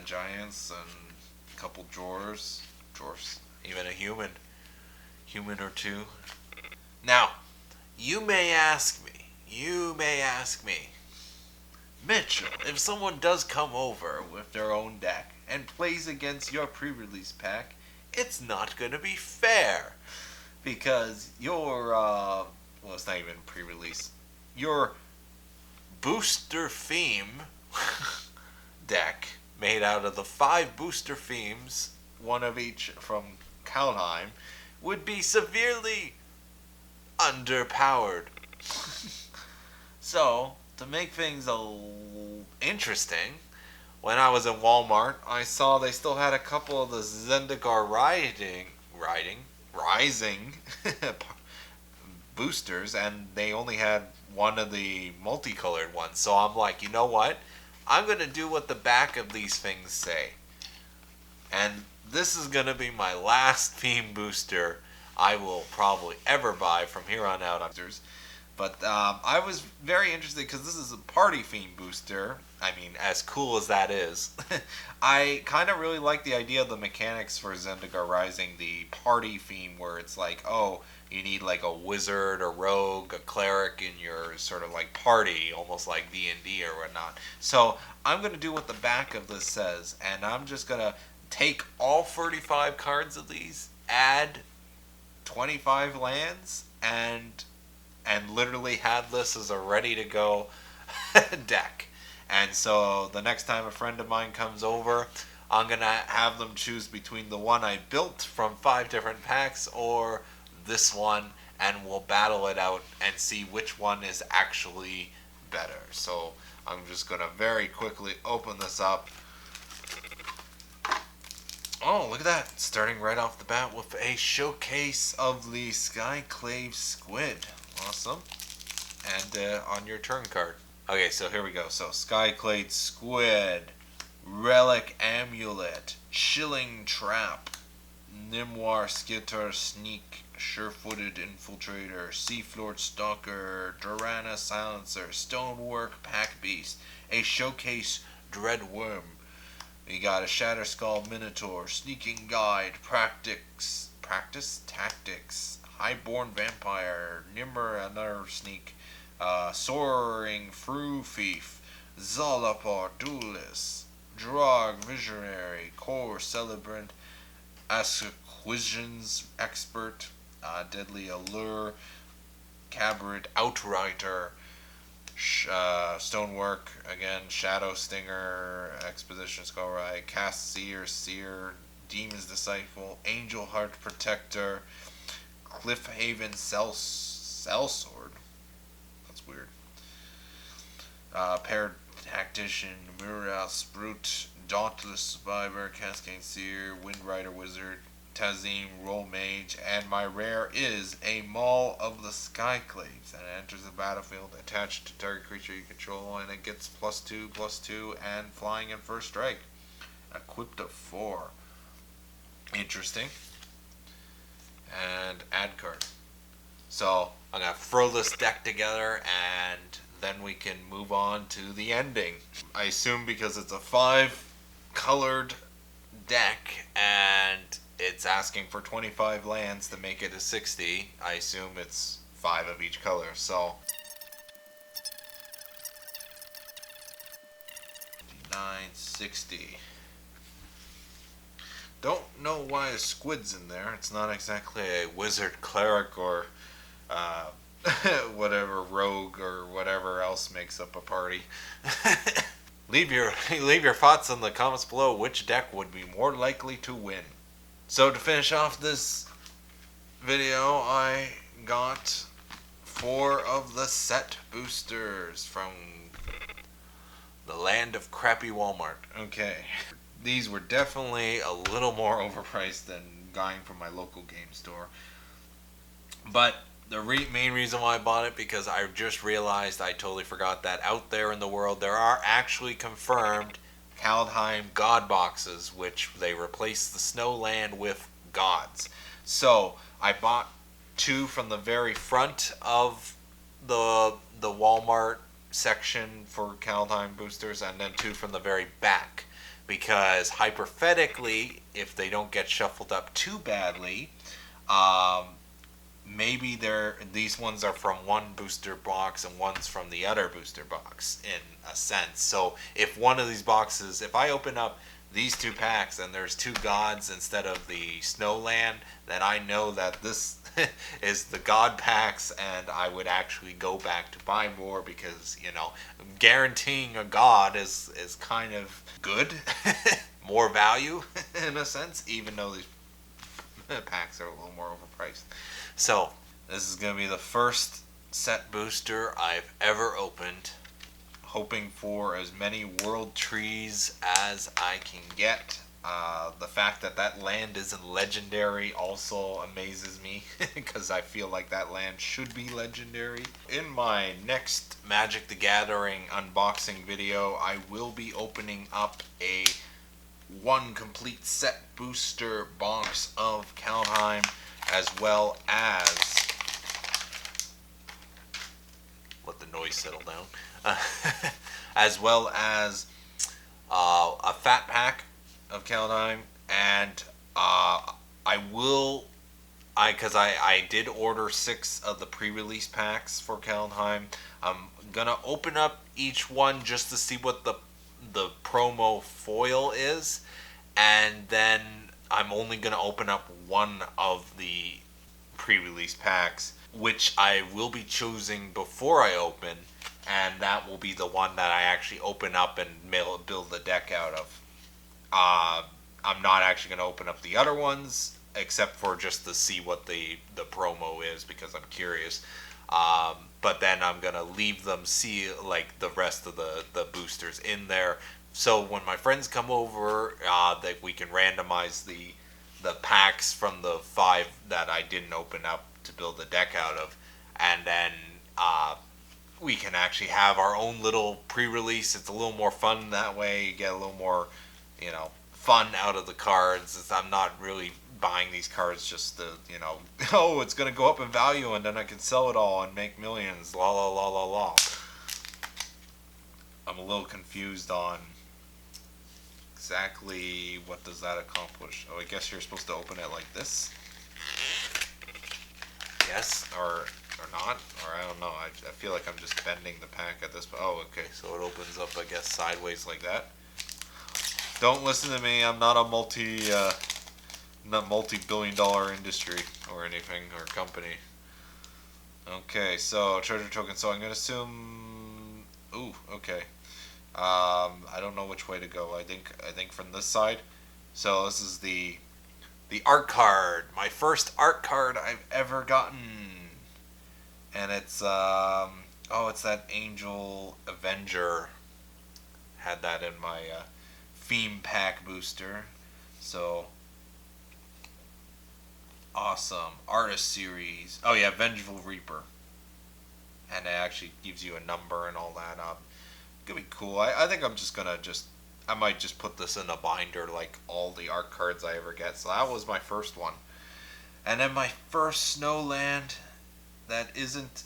giants and a couple dwarves, even a human or two. Now, you may ask me, Mitchell, if someone does come over with their own deck and plays against your pre-release pack, it's not going to be fair. Because well, it's not even pre-release. Your Booster Theme deck, made out of the 5 booster themes, one of each from Kaldheim, would be severely underpowered. So, to make things interesting, when I was in Walmart, I saw they still had a couple of the Zendikar Rising boosters, and they only had one of the multicolored ones. So I'm like, you know what? I'm going to do what the back of these things say. And this is going to be my last theme booster I will probably ever buy from here on out. But I was very interested because this is a party theme booster. I mean, as cool as that is, I kind of really like the idea of the mechanics for Zendikar Rising, the party theme, where it's like, oh, you need like a wizard, a rogue, a cleric in your sort of like party, almost like D&D or whatnot. So I'm going to do what the back of this says, and I'm just going to take all 35 cards of these, add 25 lands, and literally have this as a ready-to-go deck. And so the next time a friend of mine comes over, I'm going to have them choose between the one I built from 5 different packs or this one, and we'll battle it out and see which one is actually better. So I'm just going to very quickly open this up. Oh, look at that. Starting right off the bat with a showcase of the Skyclave Squid. Awesome. And on your turn card. Okay, so here we go. So Skyclave Squid, Relic Amulet, Chilling Trap, Nimwar Skitter Sneak, Sure-Footed Infiltrator, Seafloored Stalker, Durana Silencer, Stonework Pack Beast, a Showcase Dread Worm. We got a Shatterskull Minotaur, Sneaking Guide, Practice Tactics, Highborn Vampire, Nimmer, another sneak, Soaring Through Thief, Zalapar Duelist, Drog Visionary, Core Celebrant, Acquisitions Expert, Deadly Allure, Cabaret Outrider, Stonework, again, Shadow Stinger, Exposition Skullride, Cast Seer, Demon's Disciple, Angel Heart Protector, Cliffhaven Sellsword. That's weird. Paired Tactician, Muriel Brute, Dauntless Survivor, Cascade Seer, Wind Rider Wizard, Tazim, Roll Mage, and my rare is a Maul of the Skyclaves, and it enters the battlefield attached to target creature you control, and it gets +2/+2, and flying and first strike. Equipped at 4. Interesting. And add card. So I'm gonna throw this deck together, and then we can move on to the ending. I assume because it's a 5-colored deck and it's asking for 25 lands to make it a 60, I assume it's 5 of each color. So 59, 60. Don't know why a squid's in there. It's not exactly a wizard cleric or whatever rogue or whatever else makes up a party. leave your thoughts in the comments below. Which deck would be more likely to win? So to finish off this video, I got 4 of the set boosters from the land of crappy Walmart. Okay. These were definitely a little more overpriced than buying from my local game store. But the main reason why I bought it, because I just realized I totally forgot that out there in the world there are actually confirmed Kaldheim God boxes, which they replace the snow land with gods. So I bought 2 from the very front of the Walmart section for Kaldheim boosters, and then 2 from the very back. Because hypothetically, if they don't get shuffled up too badly, maybe these ones are from one booster box and one's from the other booster box, in a sense. So if one of these boxes, if I open up these 2 packs and there's 2 gods instead of the snowland, then I know that this is the god packs, and I would actually go back to buy more, because, you know, guaranteeing a god is kind of good. More value in a sense, even though these packs are a little more overpriced. So this is going to be the first set booster I've ever opened, hoping for as many world trees as I can get. The fact that land isn't legendary also amazes me, because I feel like that land should be legendary. In my next Magic the Gathering unboxing video, I will be opening up a 1 complete set booster box of Kaldheim, as well as, let the noise settle down, as well as a fat pack of Kaldheim, and because I did order 6 of the pre-release packs for Kaldheim. I'm gonna open up each one just to see what the promo foil is, and then I'm only gonna open up 1 of the pre-release packs, which I will be choosing before I open, and that will be the one that I actually open up and build the deck out of. I'm not actually going to open up the other ones, except for just to see what the promo is, because I'm curious. But then I'm going to leave them see like the rest of the boosters in there. So when my friends come over, that we can randomize the packs from the 5 that I didn't open up to build the deck out of. And then we can actually have our own little pre-release. It's a little more fun that way. You get a little more, you know, fun out of the cards. I'm not really buying these cards just to, you know, oh, it's going to go up in value and then I can sell it all and make millions, la la la la la. I'm a little confused on exactly what does that accomplish. Oh, I guess you're supposed to open it like this? Yes, or not, or I don't know. I feel like I'm just bending the pack at this point. Oh, okay, so it opens up, I guess, sideways like that. Don't listen to me. I'm not a multi-billion-dollar industry or anything, or company. Okay, so treasure token. So I'm gonna assume. Ooh, okay. I don't know which way to go. I think from this side. So this is the art card. My first art card I've ever gotten, and it's a Oh, it's that Angel Avenger. Had that in my theme pack booster. So awesome. Artist series. Oh yeah, Vengeful Reaper. And it actually gives you a number and all that. Gonna be cool. I think I'm just gonna I might just put this in a binder like all the art cards I ever get. So that was my first one. And then my first Snowland that isn't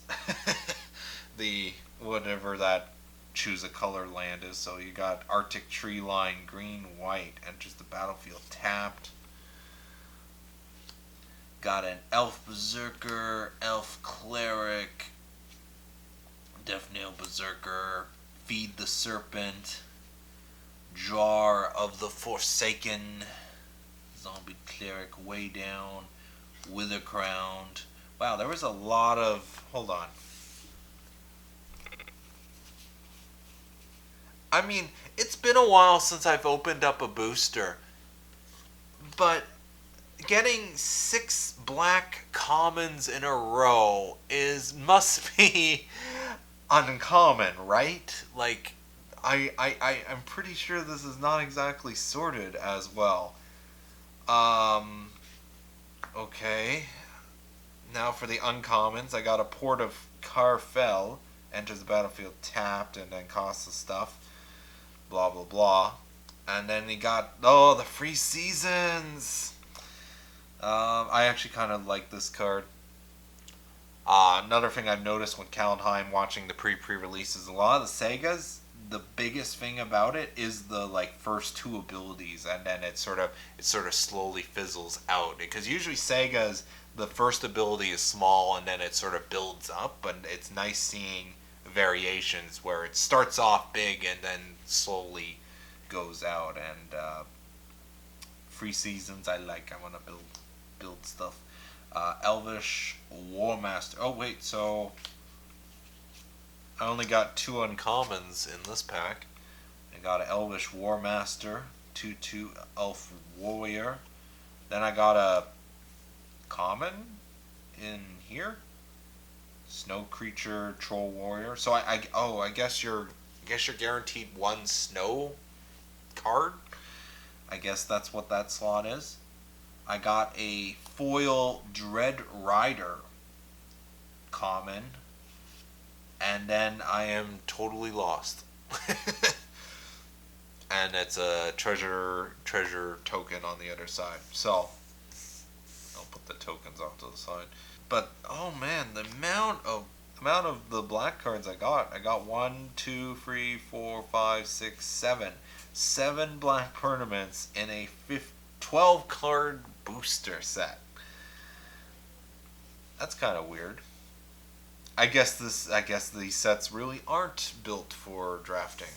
the whatever that choose a color land is. So you got Arctic Tree Line, green, white, enters the battlefield tapped. Got an Elf Berserker, Elf Cleric, Death Nail Berserker, Feed the Serpent, Jar of the Forsaken, Zombie Cleric, Way Down, Wither Crowned. Wow, there was a lot of... Hold on. I mean, it's been a while since I've opened up a booster, but getting 6 black commons in a row must be uncommon, right? Like, I'm pretty sure this is not exactly sorted as well. Okay. Now for the uncommons, I got a Port of Carfell, enters the battlefield tapped and then costs the stuff. Blah, blah, blah. And then he got, the free seasons. I actually kind of like this card. Another thing I've noticed with Kaldheim watching the pre-releases, a lot of the Sagas, the biggest thing about it is the first 2 abilities, and then it sort of slowly fizzles out. Because usually Sagas, the first ability is small and then it sort of builds up, and it's nice seeing variations where it starts off big and then slowly goes out. And free seasons I like. I want to build stuff. Elvish War Master. Oh wait, so I only got 2 uncommons in this pack. I got an Elvish War Master, 2/2 Elf Warrior. Then I got a common in here, Snow Creature Troll Warrior. So I guess you're guaranteed 1 snow card. I guess that's what that slot is. I got a foil Dread Rider common, and then I am totally lost. And it's a treasure token on the other side. So I'll put the tokens off to the side. But oh man, the amount of the black cards I got 1, 2, 3, 4, 5, 6, 7. 7 black permanents in a 12 card booster set. That's kind of weird. I guess these sets really aren't built for drafting.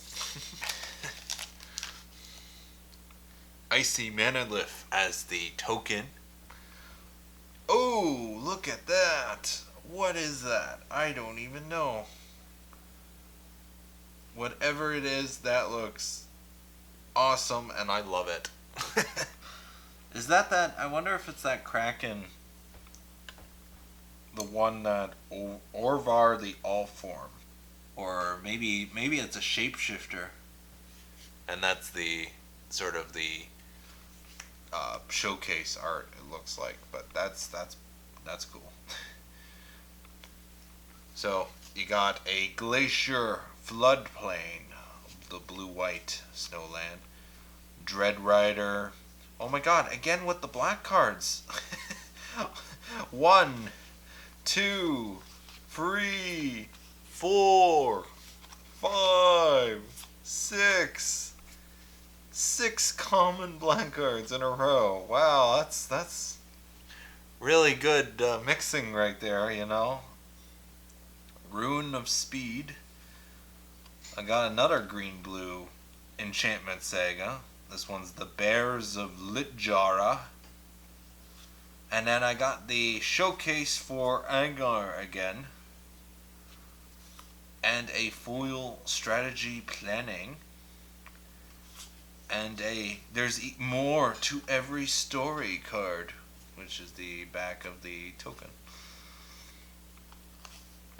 Icy Manalith as the token. Oh, look at that. What is that? I don't even know. Whatever it is, that looks awesome and I love it. Is that? I wonder if it's that Kraken. The one that Orvar the Allform. Or maybe it's a shapeshifter. And that's the sort of the showcase art, it looks like. But that's cool. So you got a Glacier Floodplain, the blue-white Snowland. Dread Rider. Oh my god, again with the black cards. 1, 2, 3, 4, 5, 6. 6 common black cards in a row. Wow, that's really good mixing right there, you know. Rune of Speed. I got another green-blue enchantment saga. This one's the Bears of Litjara. And then I got the showcase for Agar again. And a foil strategy planning. And there's more to every story card, which is the back of the token.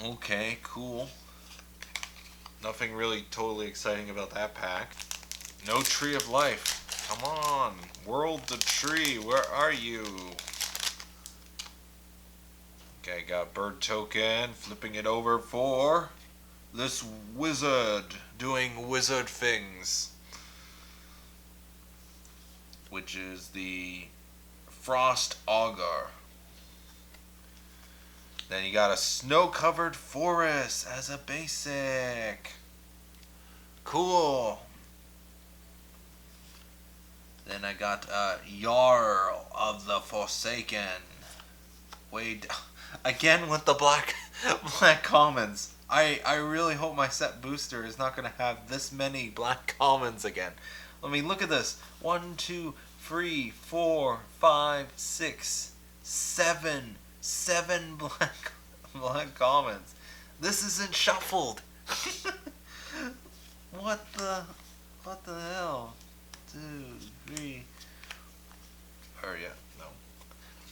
Okay, cool. Nothing really totally exciting about that pack. No Tree of Life. Come on. World the Tree, where are you? Okay, got Bird Token. Flipping it over for this wizard doing wizard things. Which is the Frost Augur. Then you got a Snow-Covered Forest as a basic. Cool. Then I got Jarl of the Forsaken. Wait, again with the black commons. I really hope my set booster is not going to have this many black commons again. I mean, look at this. 1, 2, 3, 4, 5, 6, 7. 7 black commons. This isn't shuffled. What the hell? 2, 3. Or yeah, no.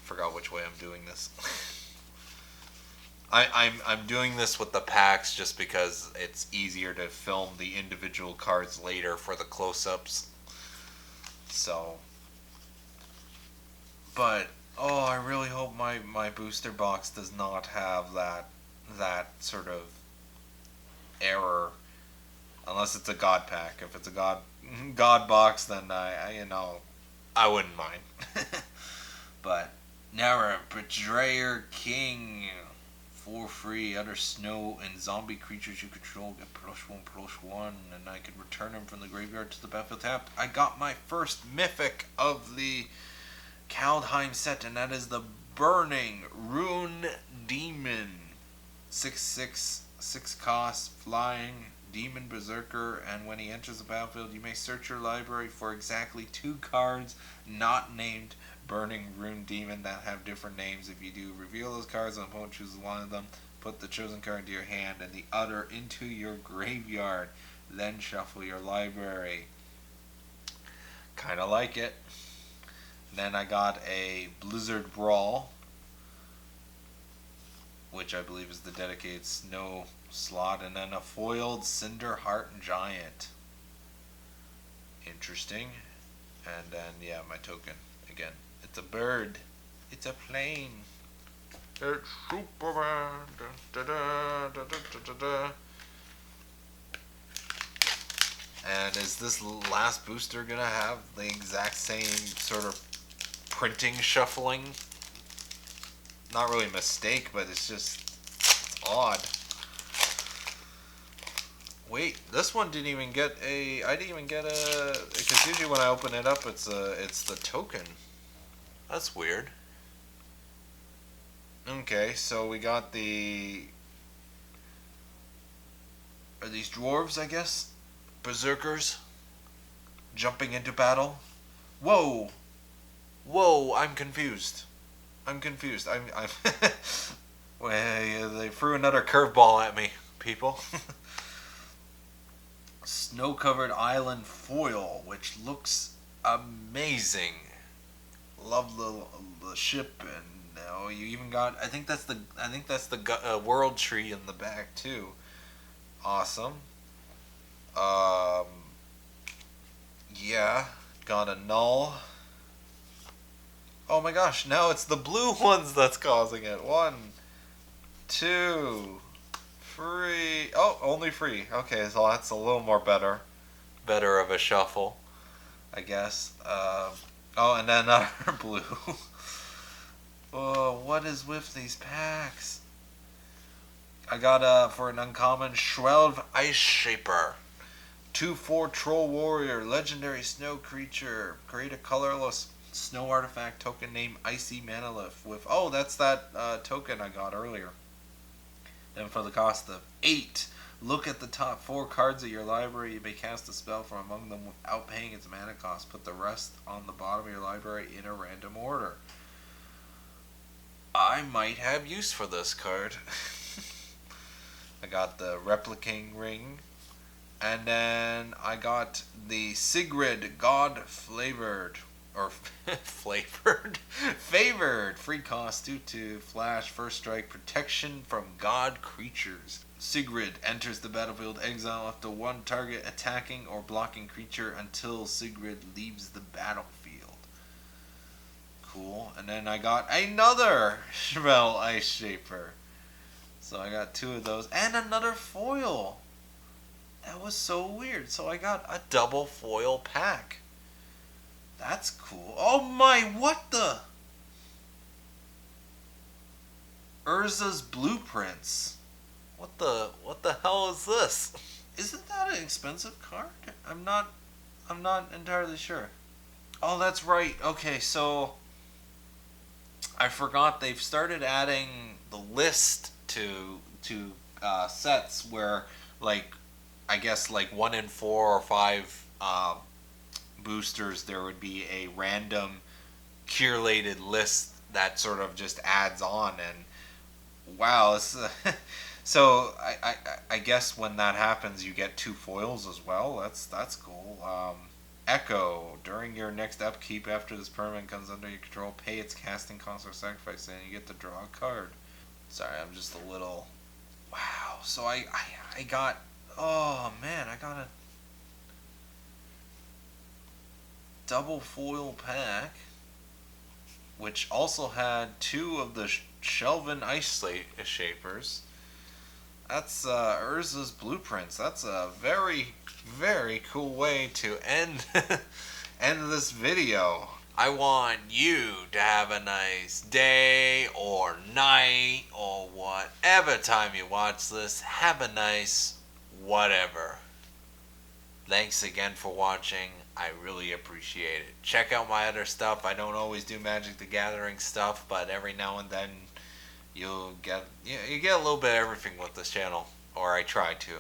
Forgot which way I'm doing this. I'm doing this with the packs just because it's easier to film the individual cards later for the close-ups. So, but oh, I really hope my booster box does not have that sort of error, unless it's a God pack. If it's a God box, then I wouldn't mind. But now we're at Betrayer King. For free, other snow and zombie creatures you control get +1/+1, and I can return them from the graveyard to the battlefield tapped. I got my first mythic of the Kaldheim set, and that is the Burning Rune Demon. 6/6, 6 cost, flying, demon berserker, and when he enters the battlefield, you may search your library for exactly 2 cards not named Burning Rune Demon that have different names. If you do, reveal those cards and the opponent chooses one of them. Put the chosen card into your hand and the other into your graveyard. Then shuffle your library. Kind of like it. Then I got a Blizzard Brawl, which I believe is the dedicated snow slot, and then a foiled Cinderheart Giant. Interesting. And then, yeah, my token. Again, it's a bird. It's a plane. It's Superman. Da, da, da, da, da, da, da. And is this last booster going to have the exact same sort of printing shuffling? Not really a mistake, but it's odd. Wait, this one didn't even get a... I didn't even get a... Because usually when I open it up, it's the token. That's weird. Okay, so we got the... Are these dwarves, I guess? Berserkers? Jumping into battle? Whoa! Whoa, I'm confused. I'm well, they threw another curveball at me, people. Snow-covered island foil, which looks amazing. Love the ship, and you even got. I think that's the world tree in the back too. Awesome. Yeah, got a null. Oh my gosh! Now it's the blue ones that's causing it. 1, 2, 3. Oh, only 3. Okay, so that's a little more better. Better of a shuffle, I guess. Oh, and then another blue. Oh, what is with these packs? I got for an uncommon Shroud Ice Shaper. 2/4 Troll Warrior, legendary snow creature. Create a colorless snow artifact token named Icy Manalith with... Oh, that's that token I got earlier. Then for the cost of 8, look at the top 4 cards of your library. You may cast a spell from among them without paying its mana cost. Put the rest on the bottom of your library in a random order. I might have use for this card. I got the Replicating Ring. And then I got the Sigrid God Flavored. Or flavored? Favored. Free cost 2/2. Flash. First strike. Protection from God creatures. Sigrid enters the battlefield, exile up to one target attacking or blocking creature until Sigrid leaves the battlefield. Cool. And then I got another Shvel Ice Shaper. So I got 2 of those. And another foil. That was so weird. So I got a double foil pack. That's cool. Oh my, what the? Urza's Blueprints. What the hell is this? Isn't that an expensive card? I'm not entirely sure. Oh, that's right. Okay, so I forgot they've started adding the list to sets where, like, I guess like 1 in 4 or 5 boosters, there would be a random curated list that sort of just adds on. And wow, it's, so I guess when that happens, you get 2 foils as well. That's cool. Echo. During your next upkeep, after this permanent comes under your control, pay its casting cost or sacrifice, and you get to draw a card. Sorry, I'm just a little... Wow. So I got... Oh, man, I got a double foil pack, which also had 2 of the Shelven Ice Shapers. That's Urza's Blueprints. That's a very, very cool way to end end this video. I want you to have a nice day or night or whatever time you watch this. Have a nice whatever. Thanks again for watching. I really appreciate it. Check out my other stuff. I don't always do Magic the Gathering stuff, but every now and then you get a little bit of everything with this channel, or I try to.